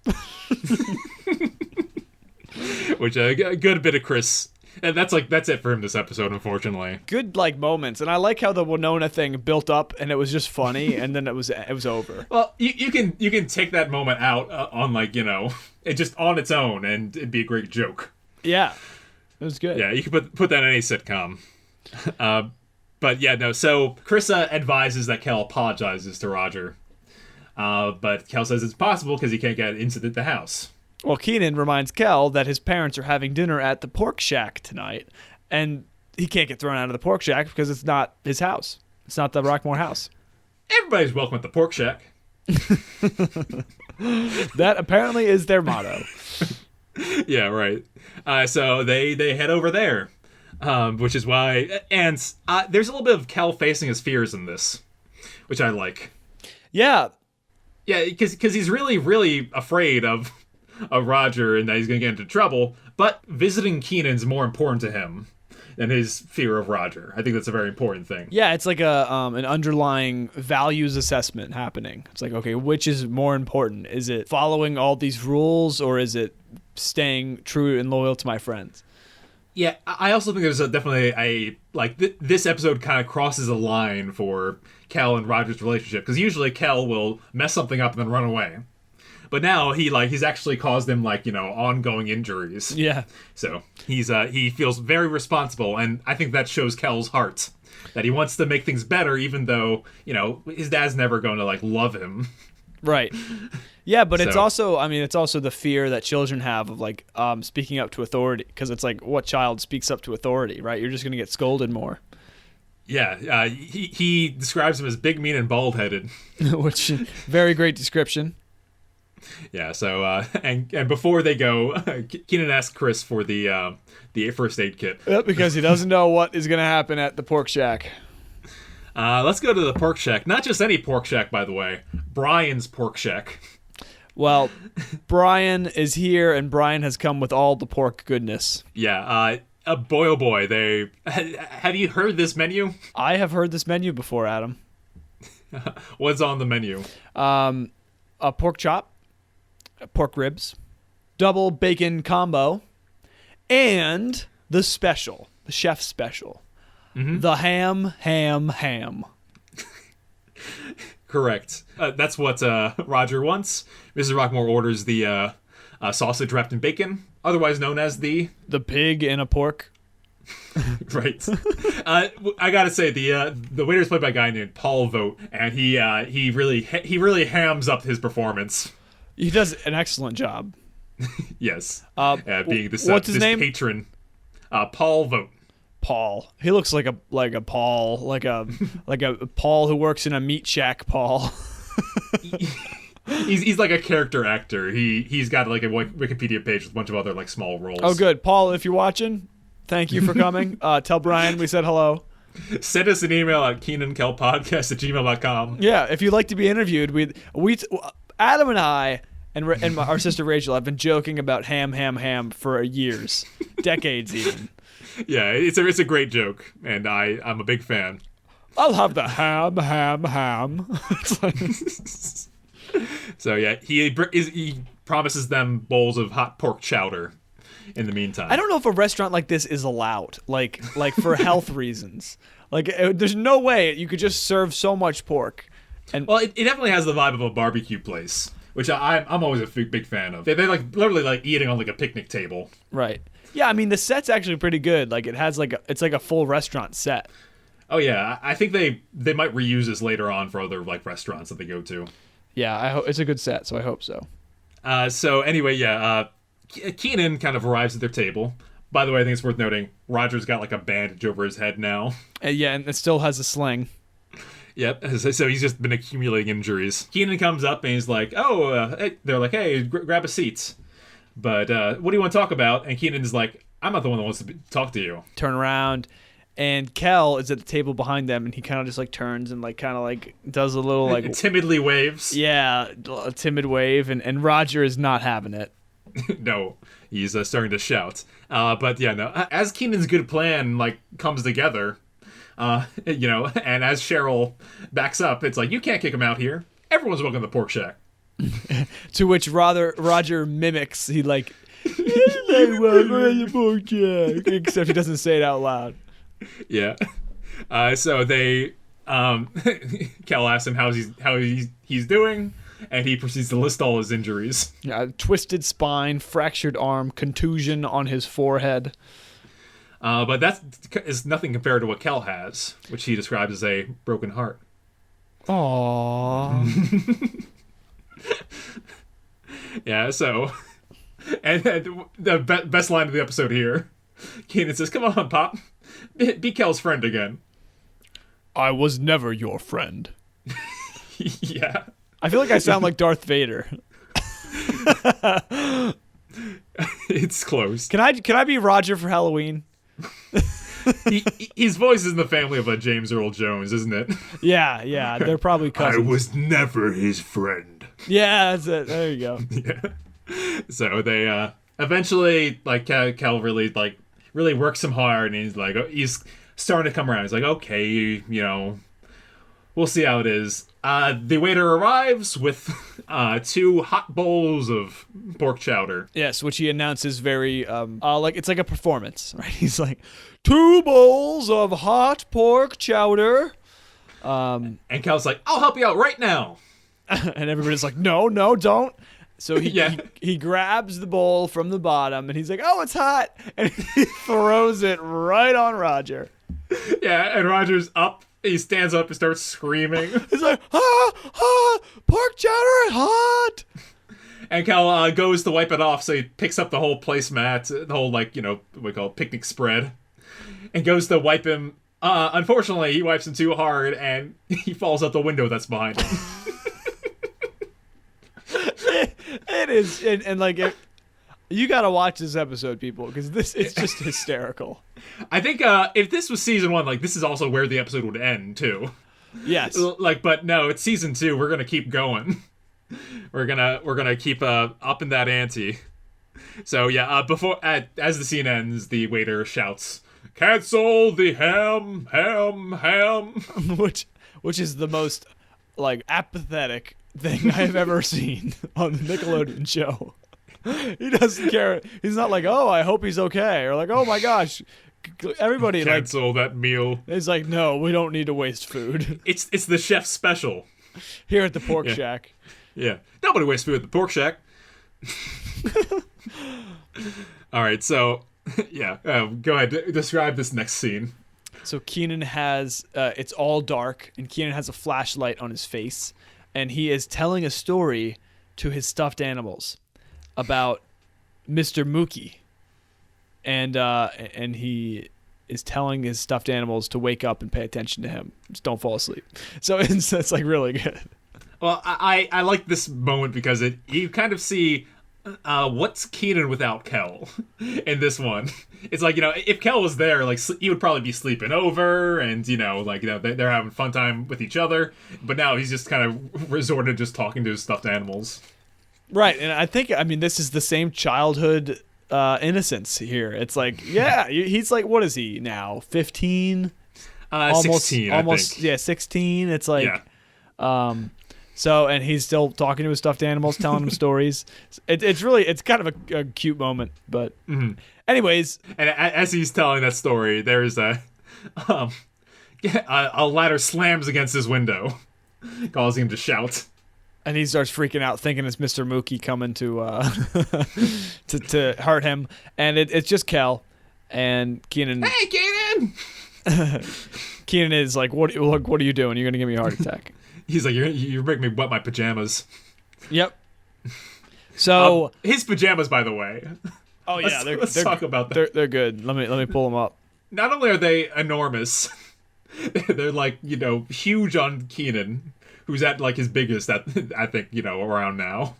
Which a good bit of Chris. And that's it for him this episode, unfortunately. Good moments, and I like how the Winona thing built up, and it was just funny, and then it was over. Well, you can take that moment out on it just on its own, and it'd be a great joke. Yeah, it was good. Yeah, you can put that in any sitcom. But yeah, no. So Chris advises that Kel apologizes to Roger, but Kel says it's possible because he can't get into the house. Well, Kenan reminds Kel that his parents are having dinner at the pork shack tonight, and he can't get thrown out of the pork shack because it's not his house. It's not the Rockmore house. Everybody's welcome at the pork shack. That apparently is their motto. Yeah, right. So they head over there, which is why... And there's a little bit of Kel facing his fears in this, which I like. Yeah. Yeah, because he's really, really afraid of Roger and that he's going to get into trouble, but visiting Kenan's more important to him than his fear of Roger. I think that's a very important thing. Yeah, it's like an underlying values assessment happening. It's like, okay, which is more important? Is it following all these rules, or is it staying true and loyal to my friends? Yeah, I also think there's definitely this episode kind of crosses a line for Kel and Roger's relationship, because usually Kel will mess something up and then run away. But now he's actually caused them ongoing injuries. Yeah. So he feels very responsible, and I think that shows Kel's heart, that he wants to make things better, even though his dad's never going to love him. Right. Yeah, but it's also the fear that children have of speaking up to authority, because it's like, what child speaks up to authority, right? You're just going to get scolded more. Yeah. He describes him as big, mean, and bald-headed, which very great description. Yeah, so and before they go, Kenan asks Chris for the first aid kit. Yep, because he doesn't know what is going to happen at the pork shack. Let's go to the pork shack. Not just any pork shack, by the way. Brian's pork shack. Well, Brian is here, and Brian has come with all the pork goodness. Yeah, boy oh boy, have you heard this menu? I have heard this menu before, Adam. What's on the menu? A pork chop. Pork ribs, double bacon combo, and the special, the chef's special, the ham. Correct. That's what Roger wants. Mrs. Rockmore orders the sausage wrapped in bacon, otherwise known as the pig in a pork Right. I gotta say the waiter's played by a guy named Paul Vogt, and he really hams up his performance. He does an excellent job. Yes. Being what's his name? Patron, Paul Vogt. Paul. He looks like a Paul, like a Paul who works in a meat shack. Paul. He's like a character actor. He's got like a Wikipedia page with a bunch of other like small roles. Oh, good, Paul. If you're watching, thank you for coming. Tell Brian we said hello. Send us an email at KenanKelPodcast@gmail.com. Yeah, if you'd like to be interviewed, we Adam and I and our sister Rachel have been joking about ham for years, decades even. Yeah, it's a great joke, and I'm a big fan. I'll have the ham. It's like... So yeah, he promises them bowls of hot pork chowder. In the meantime, I don't know if a restaurant like this is allowed, like for health reasons. Like, there's no way you could just serve so much pork. And well, it definitely has the vibe of a barbecue place, which I'm always a big fan of. They like literally like eating on like a picnic table. Right. Yeah, I mean the set's actually pretty good. Like it has it's like a full restaurant set. Oh yeah, I think they might reuse this later on for other like restaurants that they go to. Yeah, it's a good set, so I hope so. So anyway, yeah, Kenan kind of arrives at their table. By the way, I think it's worth noting Roger's got like a bandage over his head now. Yeah, and it still has a sling. Yep. So he's just been accumulating injuries. Kenan comes up and he's like, "Oh," they're like, "Hey, grab a seat." But what do you want to talk about? And Kenan is like, "I'm not the one that wants to talk to you." Turn around, and Kel is at the table behind them, and he kind of just like turns and like kind of like does a little like timidly waves. Yeah, a timid wave, and Roger is not having it. No, he's starting to shout. But yeah, no. As Kenan's good plan like comes together, and as Cheryl backs up, it's like, you can't kick him out here. Everyone's welcome to the pork shack. To which Roger mimics. He like, welcome to the pork shack, except he doesn't say it out loud. Yeah. So they, Kel asks him how he's doing. And he proceeds to list all his injuries. Yeah, twisted spine, fractured arm, contusion on his forehead. But that is nothing compared to what Kel has, which he describes as a broken heart. Aww. Yeah, so... And the best line of the episode here, Kenan says, "Come on, Pop. Be Kel's friend again." I was never your friend. Yeah. I feel like I sound like Darth Vader. It's close. Can I be Roger for Halloween? His voice is in the family of James Earl Jones, isn't it? Yeah, they're probably cousins. I was never his friend. Yeah, that's it. There you go. Yeah. So they eventually, like, Kel really works him hard, and he's starting to come around. He's like, okay, we'll see how it is. The waiter arrives with 2 hot bowls of pork chowder. Yes, which he announces very, like it's like a performance, right? He's like, 2 bowls of hot pork chowder. And Kel's like, "I'll help you out right now." And everybody's like, no, don't. So he grabs the bowl from the bottom, and he's like, "Oh, it's hot," and he throws it right on Roger. Yeah, and Roger's up. He stands up and starts screaming. He's like, pork chowder is hot. And Kel goes to wipe it off, so he picks up the whole placemat, the whole, what we call picnic spread, and goes to wipe him. Unfortunately, he wipes him too hard, and he falls out the window that's behind him. It is, and like, you gotta watch this episode, people, because it's just hysterical. I think if this was season 1, like, this is also where the episode would end too. Yes. But no, it's season 2. We're gonna keep going. We're gonna keep upping that ante. So yeah, as the scene ends, the waiter shouts, "Cancel the ham." which is the most like apathetic thing I've ever seen on the Nickelodeon show. He doesn't care. He's not like, "Oh, I hope he's okay," or like, "Oh my gosh, everybody cancel that meal." He's like, "No, we don't need to waste food." It's the chef's special here at the pork shack. Yeah, nobody wastes food at the pork shack. All right, so Yeah, go ahead. Describe this next scene. So Kenan has, it's all dark, and Kenan has a flashlight on his face, and he is telling a story to his stuffed animals about Mr. Mookie, and he is telling his stuffed animals to wake up and pay attention to him. Just don't fall asleep. So it's like really good. Well, I like this moment because you kind of see what's Kenan without Kel in this one. It's like, if Kel was there, like he would probably be sleeping over, and they're having fun time with each other. But now he's just kind of resorted to just talking to his stuffed animals. Right, and I mean, this is the same childhood innocence here. It's like, yeah, he's like, what is he now? 15? 16, almost, I think. yeah, 16. It's like, yeah. So, and he's still talking to his stuffed animals, telling them stories. It's kind of a cute moment, but anyways. And as he's telling that story, there's a ladder slams against his window, causing him to shout. And he starts freaking out, thinking it's Mr. Mookie coming to to hurt him. And it's just Kel and Kenan. Hey, Kenan! Kenan is like, what are you doing? You're gonna give me a heart attack. He's like, you're making me wet my pajamas. Yep. So his pajamas, by the way. Oh yeah, let's talk about that. They're good. Let me pull them up. Not only are they enormous, they're like huge on Kenan, who's at like his biggest at I think around now.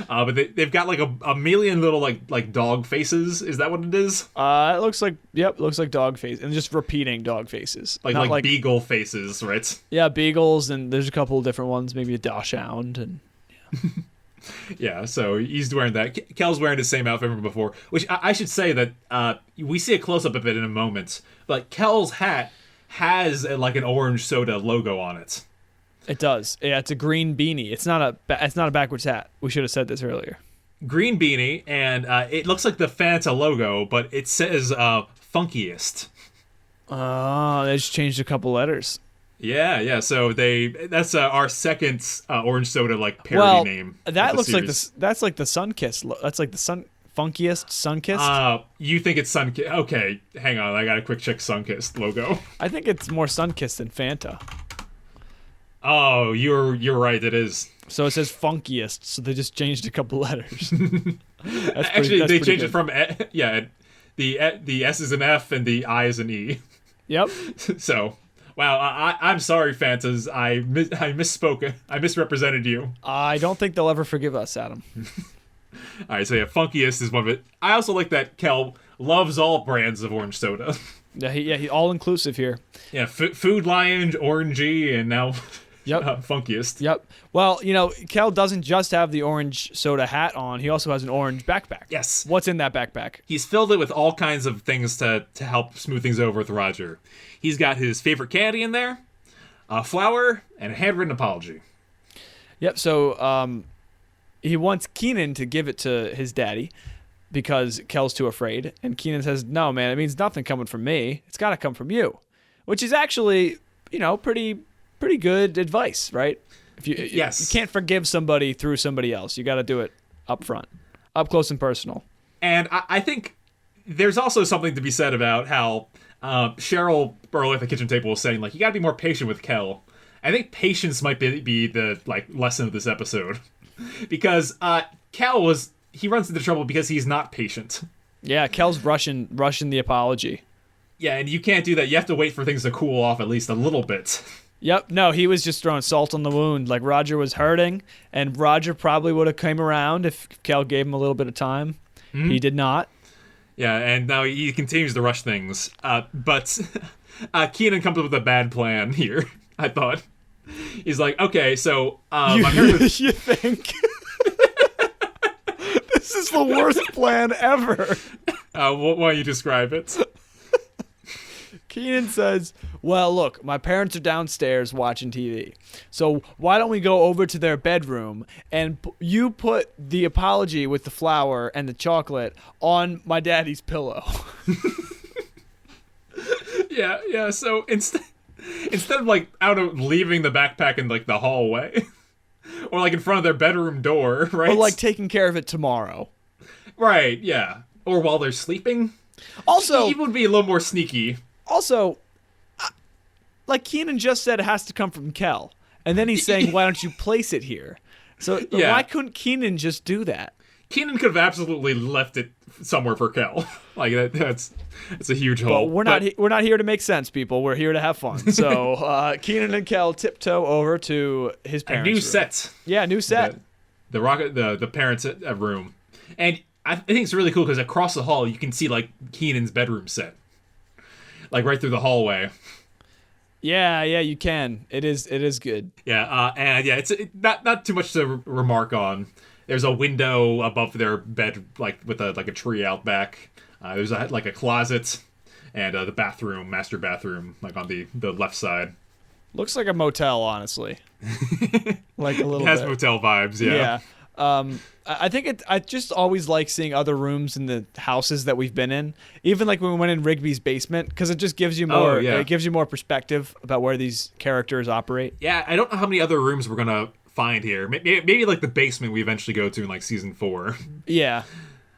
But they've got like a million little like dog faces. Is that what it is? It looks like dog face, and just repeating dog faces, like beagle faces, right? Yeah, beagles, and there's a couple of different ones, maybe a dachshund, and yeah. Yeah, so he's wearing that. Kel's wearing the same outfit from before, which I should say that we see a close up of it in a moment. But Kel's hat has like an orange soda logo on it. It does. Yeah, it's a green beanie. It's not a backwards hat. We should have said this earlier. Green beanie, and it looks like the Fanta logo, but it says funkiest. Oh, they just changed a couple letters. Yeah. So that's our second orange soda like parody name. That looks like that's like the Sunkiss. That's like the funkiest Sunkissed. You think it's Sunkiss? Okay, hang on. I gotta quick check Sunkissed logo. I think it's more Sunkissed than Fanta. Oh, you're right. It is. So it says funkiest. So they just changed a couple letters. Actually, they changed it from the S is an F and the I is an E. Yep. So, wow. I'm sorry, Fantas. I misspoke. I misrepresented you. I don't think they'll ever forgive us, Adam. All right. So yeah, funkiest is one of it. I also like that Kel loves all brands of orange soda. Yeah, he all inclusive here. Yeah, Food Lion, Orangey, and now. Yep. Funkiest. Yep. Well, Kel doesn't just have the orange soda hat on. He also has an orange backpack. Yes. What's in that backpack? He's filled it with all kinds of things to help smooth things over with Roger. He's got his favorite candy in there, a flower, and a handwritten apology. Yep. So he wants Kenan to give it to his daddy because Kel's too afraid. And Kenan says, no, man, it means nothing coming from me. It's got to come from you, which is actually, pretty good advice, right? Yes. You can't forgive somebody through somebody else. You got to do it up front, up close and personal. And I think there's also something to be said about how Cheryl earlier at the kitchen table was saying, like, you got to be more patient with Kel. I think patience might be the lesson of this episode. Because Kel he runs into trouble because he's not patient. Yeah, Kel's rushing the apology. Yeah, and you can't do that. You have to wait for things to cool off at least a little bit. Yep. No, he was just throwing salt on the wound. Like, Roger was hurting, and Roger probably would have came around if Kel gave him a little bit of time. Mm-hmm. He did not. Yeah, and now he continues to rush things. But Kenan comes up with a bad plan here, I thought. He's like, okay, so... you think? This is the worst plan ever. Why don't you describe it? Kenan says, well, look, my parents are downstairs watching TV. So why don't we go over to their bedroom and you put the apology with the flower and the chocolate on my daddy's pillow. Yeah. So instead of out of leaving the backpack in the hallway or in front of their bedroom door, right? Or taking care of it tomorrow. Right, yeah. Or while they're sleeping. Also, He would be a little more sneaky. Also, like Kenan just said, it has to come from Kel, and then he's saying, "Why don't you place it here?" So why couldn't Kenan just do that? Kenan could have absolutely left it somewhere for Kel. Like that's a huge hole. But we're not here to make sense, people. We're here to have fun. So Kenan and Kel tiptoe over to his parents' new room. set. Yeah, new set. The parents' room, and I think it's really cool because across the hall you can see like Kenan's bedroom set, like right through the hallway. Yeah, you can. It is good. Yeah, and yeah, it's not too much to remark on. There's a window above their bed, like with a tree out back. There's a closet, and the bathroom, master bathroom, like on the left side. Looks like a motel, honestly. Like a little. It has bit. motel vibes. Yeah. I think I just always like seeing other rooms in the houses that we've been in, even like when we went in Rigby's basement, because it just gives you more. It gives you more perspective about where these characters operate. Yeah, I don't know how many other rooms we're gonna find here. Maybe like the basement we eventually go to in like season 4. Yeah.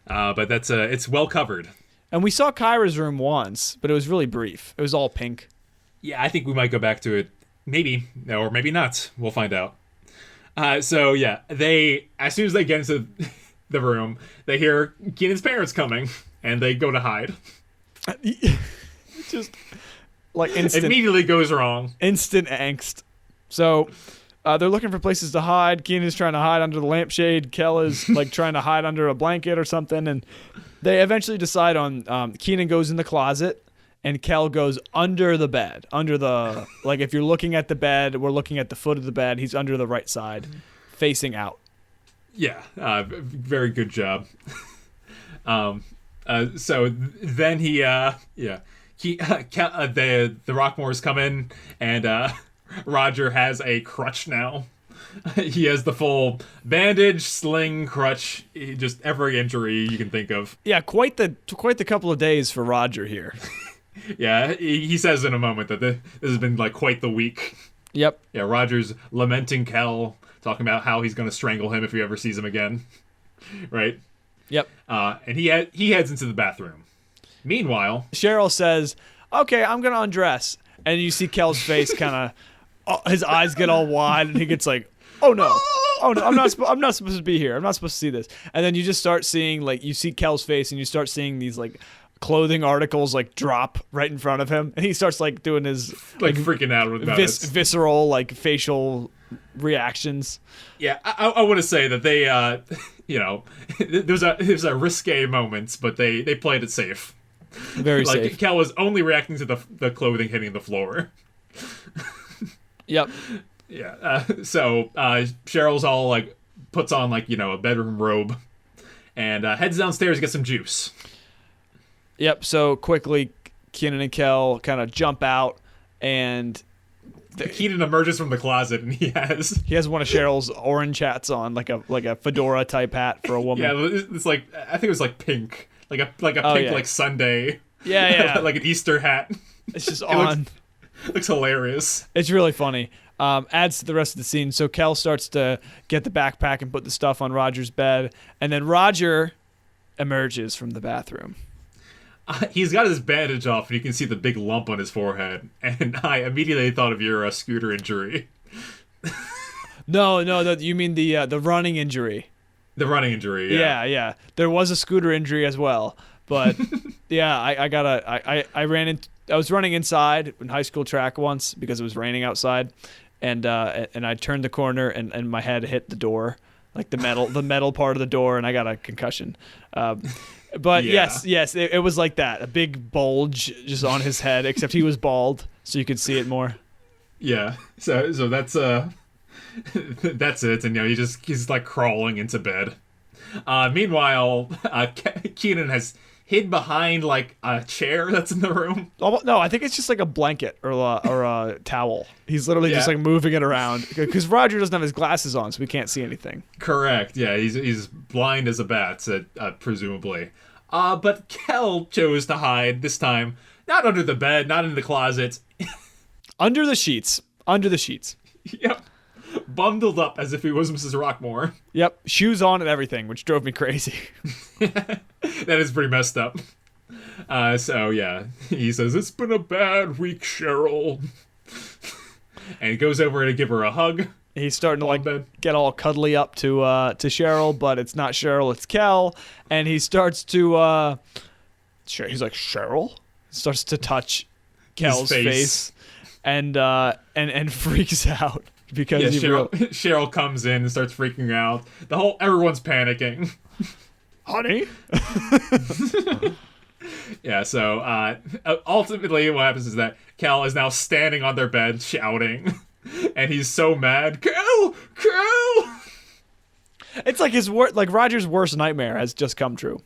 But that's it's well covered. And we saw Kyra's room once, but it was really brief. It was all pink. Yeah, I think we might go back to it. Maybe, or maybe not. We'll find out. So yeah, as soon as they get into the room, they hear Kenan's parents coming, and they go to hide. Just like instant. Immediately goes wrong. Instant angst. So they're looking for places to hide. Kenan's trying to hide under the lampshade. Kel is like trying to hide under a blanket or something, and they eventually decide on Kenan goes in the closet. And Kel goes under the bed, like if you're looking at the bed, we're looking at the foot of the bed. He's under the right side, facing out. Yeah, very good job. So then the Rockmores come in, and Roger has a crutch now. He has the full bandage, sling, crutch, just every injury you can think of. Yeah, quite the couple of days for Roger here. Yeah, he says in a moment that this has been like quite the week. Yep. Yeah, Roger's lamenting Kel, talking about how he's going to strangle him if he ever sees him again. Right? Yep. And he heads into the bathroom. Meanwhile, Cheryl says, "Okay, I'm going to undress." And you see Kel's face kind of, his eyes get all wide, and he gets like, "Oh no. Oh no, I'm not supposed to be here. I'm not supposed to see this." And then you just start seeing, like, you see Kel's face, and you start seeing these, like, clothing articles like drop right in front of him, and he starts like doing his like freaking out about visceral like facial reactions. Yeah, I want to say that they there's a risque moments, but they played it safe. Very like, safe. Kel was only reacting to the clothing hitting the floor. Yep. Yeah. So Cheryl's all like puts on like a bedroom robe and heads downstairs to get some juice. Yep, so quickly Kenan and Kel kind of jump out, and Kenan emerges from the closet, and he has one of Cheryl's orange hats on, like a fedora type hat for a woman. Yeah, it's like, I think it was like pink, like a pink like Sunday. Yeah. Like an Easter hat. It's just on. Looks hilarious. It's really funny. Adds to the rest of the scene. So Kel starts to get the backpack and put the stuff on Roger's bed, and then Roger emerges from the bathroom. He's got his bandage off, and you can see the big lump on his forehead. And I immediately thought of your scooter injury. No, you mean the running injury. The running injury, yeah. Yeah. There was a scooter injury as well, but yeah, I was running inside in high school track once because it was raining outside, and I turned the corner and my head hit the door, like the metal part of the door, and I got a concussion. But yeah. yes, it was like that. A big bulge just on his head, except he was bald, so you could see it more. Yeah. So that's that's it, and he's like crawling into bed. Meanwhile, Kenan has hid behind like a chair that's in the room. Oh, no, I think it's just like a blanket or a towel. He's literally just like moving it around because Roger doesn't have his glasses on, so we can't see anything. Correct. Yeah, he's blind as a bat, presumably. But Kel chose to hide this time, not under the bed, not in the closet. Under the sheets. Yep. Bundled up as if he was Mrs. Rockmore. Yep. Shoes on and everything, which drove me crazy. That is pretty messed up. So yeah, he says, "It's been a bad week, Cheryl," and he goes over to give her a hug. He's starting to like bed. get all cuddly up to Cheryl, but it's not Cheryl, it's Kel, and he starts to he's like, Cheryl? Starts to touch Kel's face and freaks out because Cheryl comes in and starts freaking out. Everyone's panicking. Honey? Yeah, so ultimately what happens is that Kel is now standing on their bed shouting. And he's so mad. Kel! It's like Roger's worst nightmare has just come true.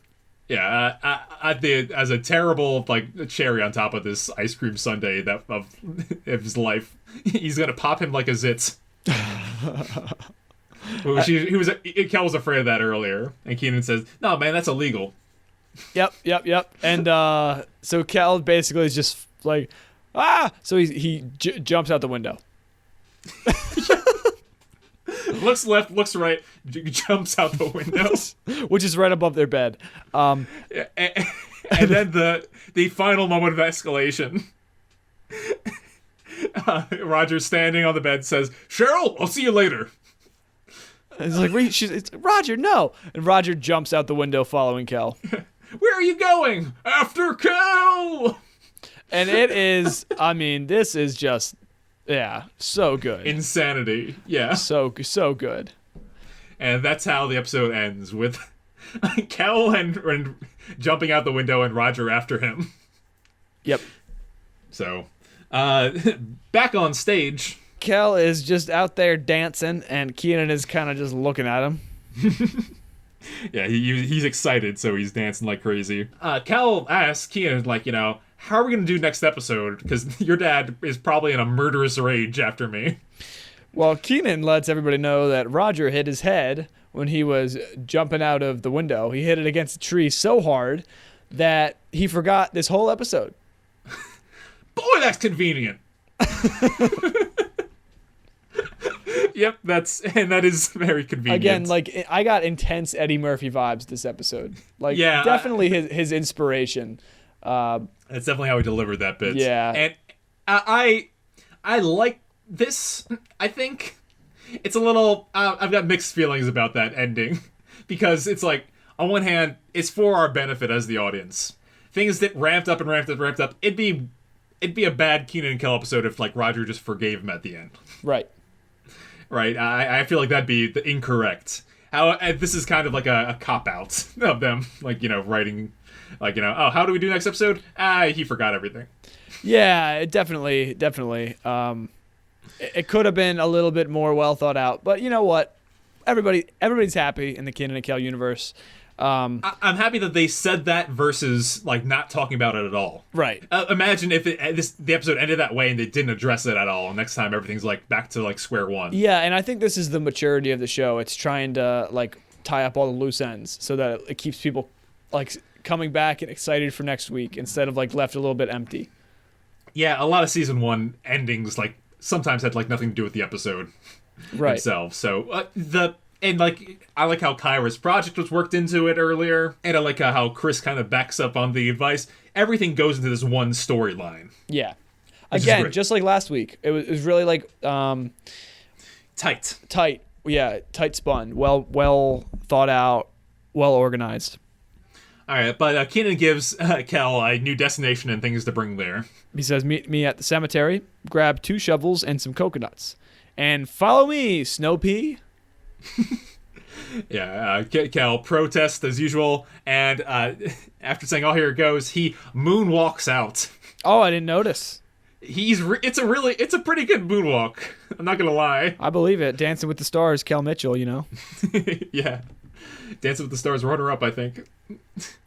Yeah, as a terrible cherry on top of this ice cream sundae of his life, he's gonna pop him like a zit. Kel was afraid of that earlier, and Kenan says, "No, man, that's illegal." Yep. And so Kel basically is just like, so he jumps out the window. Looks left, looks right, jumps out the window, which is right above their bed. And then the final moment of escalation. Roger, standing on the bed, says, "Cheryl, I'll see you later." It's like, it's Roger, no! And Roger jumps out the window following Kel. Where are you going? After Kel! And it is, this is just, so good. Insanity, yeah. So good. And that's how the episode ends, with Kel and jumping out the window and Roger after him. Yep. So, back on stage. Kel is just out there dancing, and Kenan is kind of just looking at him. Yeah, he's excited, so he's dancing like crazy. Kel asks Kenan, how are we going to do next episode? Because your dad is probably in a murderous rage after me. Well, Kenan lets everybody know that Roger hit his head when he was jumping out of the window. He hit it against a tree so hard that he forgot this whole episode. Boy, that's convenient. Yep, that is very convenient. Again, I got intense Eddie Murphy vibes this episode. Definitely his inspiration. That's definitely how he delivered that bit. Yeah. And I like this. I think it's a little... I've got mixed feelings about that ending. Because it's like, on one hand, it's for our benefit as the audience. Things that ramped up. It'd be a bad Kenan and Kel episode if Roger just forgave him at the end. Right. Right, I feel like that'd be incorrect. This is kind of like a cop-out of them, writing, how do we do next episode? He forgot everything. Yeah, definitely. It could have been a little bit more well thought out, but you know what? Everybody's happy in the Kenan and Kel universe. I'm happy that they said that versus not talking about it at all. Right. Imagine if the episode ended that way and they didn't address it at all. And next time everything's back to square one. Yeah, and I think this is the maturity of the show. It's trying to tie up all the loose ends so that it keeps people coming back and excited for next week instead of left a little bit empty. Yeah, a lot of season 1 endings sometimes had nothing to do with the episode itself. So I like how Kyra's project was worked into it earlier, and I like how Chris kind of backs up on the advice. Everything goes into this one storyline. Yeah. Again, just like last week, it was really tight. Yeah, tight spun. Well thought out, well organized. All right, but Kenan gives Kel a new destination and things to bring there. He says, "Meet me at the cemetery. Grab 2 shovels and some coconuts, and follow me, Snow Pea." Yeah, Kel protests as usual, and after saying, "Oh, here it goes," he moonwalks out. Oh, I didn't notice. It's a pretty good moonwalk. I'm not gonna lie. I believe it. Dancing with the Stars, Kel Mitchell, Yeah, Dancing with the Stars runner-up, I think.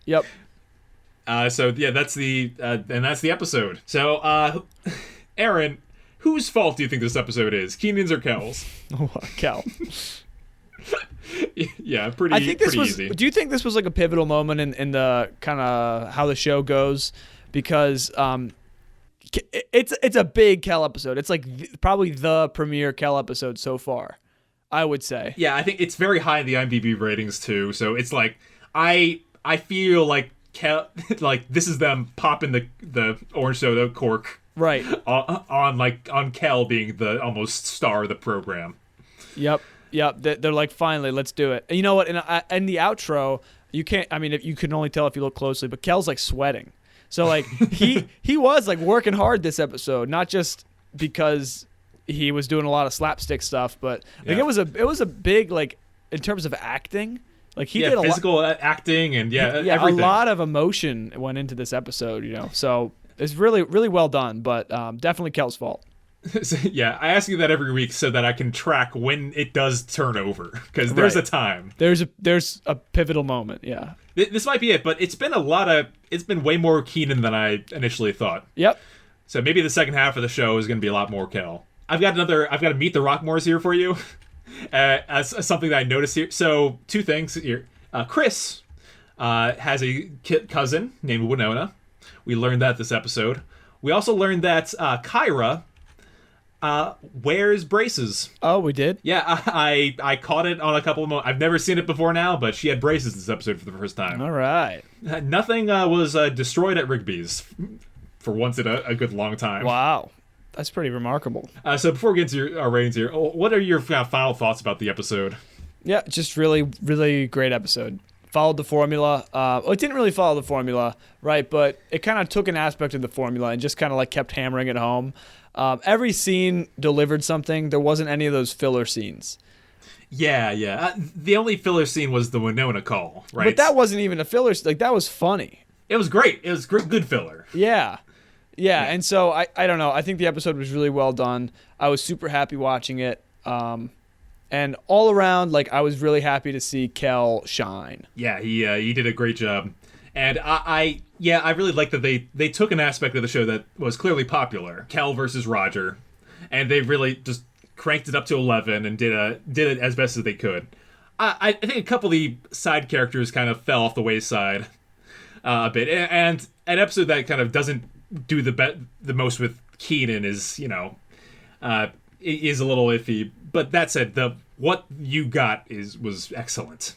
Yep. So yeah, that's the episode. So, Aaron, whose fault do you think this episode is? Kenan's or Kel's? Oh, Kel. Yeah, pretty. I think this was easy. Do you think this was a pivotal moment in the kind of how the show goes? Because it's a big Kel episode. It's probably the premier Kel episode so far, I would say. Yeah, I think it's very high in the IMDb ratings too. So it's I feel like Kel, like this is them popping the orange soda cork Right. on Kel being the almost star of the program. Yep. They're like, finally, let's do it. And you know what? In the outro, you can't. I mean, if you can only tell if you look closely, but Kel's like sweating. So like he was like working hard this episode, not just because he was doing a lot of slapstick stuff, but like it was a big, like, in terms of acting. Like he did a physical acting and everything. A lot of emotion went into this episode, So it's really, really well done, but definitely Kel's fault. Yeah, I ask you that every week so that I can track when it does turn over, because there's a time. There's a pivotal moment. Yeah. This might be it, but it's been way more Kenan than I initially thought. Yep. So maybe the second half of the show is going to be a lot more Kel. I've got to Meet the Rockmores here for you. As something that I noticed here. So, two things here. Chris has a cousin named Winona. We learned that this episode. We also learned that Kyra wears braces. Oh, we did? Yeah, I caught it on a couple of moments. I've never seen it before now, but she had braces this episode for the first time. All right. Nothing was destroyed at Rigby's for once in a good long time. Wow. That's pretty remarkable. So before we get into our ratings here, what are your final thoughts about the episode? Yeah, just really, really great episode. Followed the formula. It didn't really follow the formula, right? But it kind of took an aspect of the formula and just kind of like kept hammering it home. Every scene delivered something. There wasn't any of those filler scenes. Yeah. The only filler scene was the Winona call, right? But that wasn't even a filler. Like, that was funny. It was great. It was good filler. Yeah, and so I don't know. I think the episode was really well done. I was super happy watching it. And all around, like, I was really happy to see Kel shine. Yeah, he did a great job. And I really like that they took an aspect of the show that was clearly popular, Kel versus Roger, and they really just cranked it up to 11 and did it as best as they could. I think a couple of the side characters kind of fell off the wayside a bit, and an episode that kind of doesn't do the most with Kenan is is a little iffy. But that said, what you got was excellent.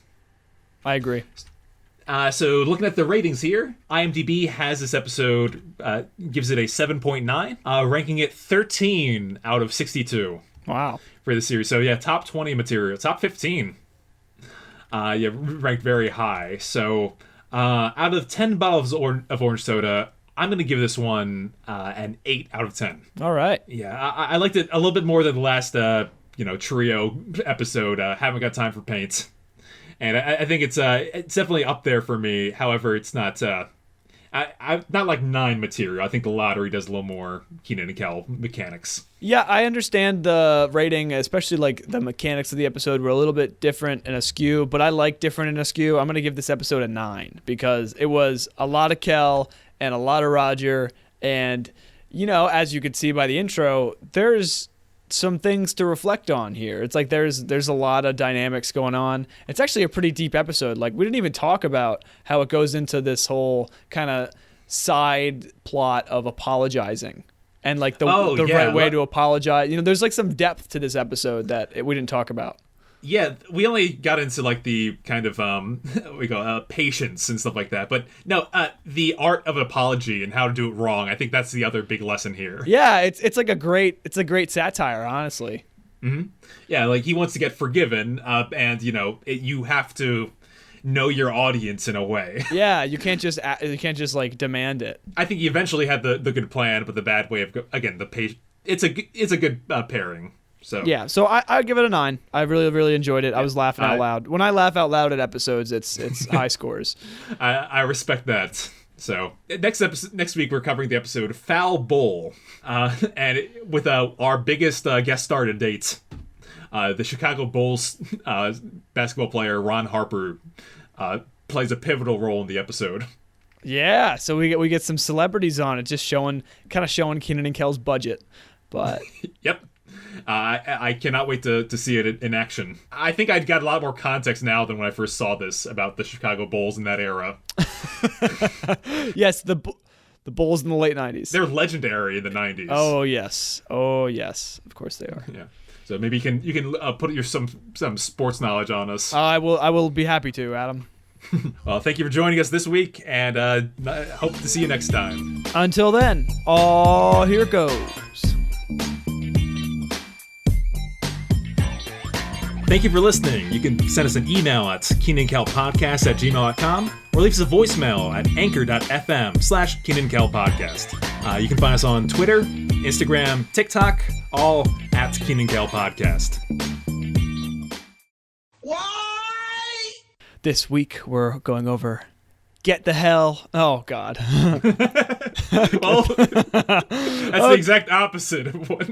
I agree. So looking at the ratings here, IMDb has this episode, gives it a 7.9, ranking it 13 out of 62. Wow. For the series. So yeah, top 20 material, top 15. Ranked very high. So out of 10 bottles of orange soda, I'm going to give this one an 8 out of 10. All right. Yeah, I liked it a little bit more than the last, trio episode, Haven't Got Time for Paint. And I think it's definitely up there for me. However, it's not not like 9 material. I think the lottery does a little more Kenan and Kel mechanics. Yeah, I understand the rating, especially like the mechanics of the episode were a little bit different and askew, but I like different and askew. I'm going to give this episode a 9 because it was a lot of Kel and a lot of Roger. And, as you could see by the intro, there's some things to reflect on here. It's like there's a lot of dynamics going on. It's actually a pretty deep episode. Like, we didn't even talk about how it goes into this whole kind of side plot of apologizing and like the right way to apologize. There's like some depth to this episode that we didn't talk about. Yeah, we only got into like the kind of patience and stuff like that. But no, the art of an apology and how to do it wrong. I think that's the other big lesson here. Yeah, it's a great satire, honestly. Mm-hmm. Yeah, like he wants to get forgiven, and you have to know your audience in a way. Yeah, you can't just like demand it. I think he eventually had the good plan, but the bad way of it's a good pairing. So yeah, so I'd give it a 9. I really, really enjoyed it. I was laughing out loud. When I laugh out loud at episodes, it's high scores. I respect that. So next week we're covering the episode Foul Bowl, and with our biggest guest star to date, the Chicago Bulls basketball player Ron Harper plays a pivotal role in the episode. Yeah, so we get some celebrities on it, just showing Kenan and Kel's budget, but yep. I cannot wait to see it in action. I think I've got a lot more context now than when I first saw this about the Chicago Bulls in that era. Yes, the Bulls in the late 90s. They're legendary in the 90s. Oh yes, of course they are. Yeah. So maybe you can put some sports knowledge on us. I will be happy to, Adam. Well, thank you for joining us this week, and hope to see you next time. Until then, here goes. Thank you for listening. You can send us an email at KenanKelPodcast@gmail.com or leave us a voicemail at anchor.fm/KenanKelPodcast. You can find us on Twitter, Instagram, TikTok, all at KenanKelPodcast. Why? This week we're going over Get the Hell. Oh, God. Well, that's the exact opposite of what...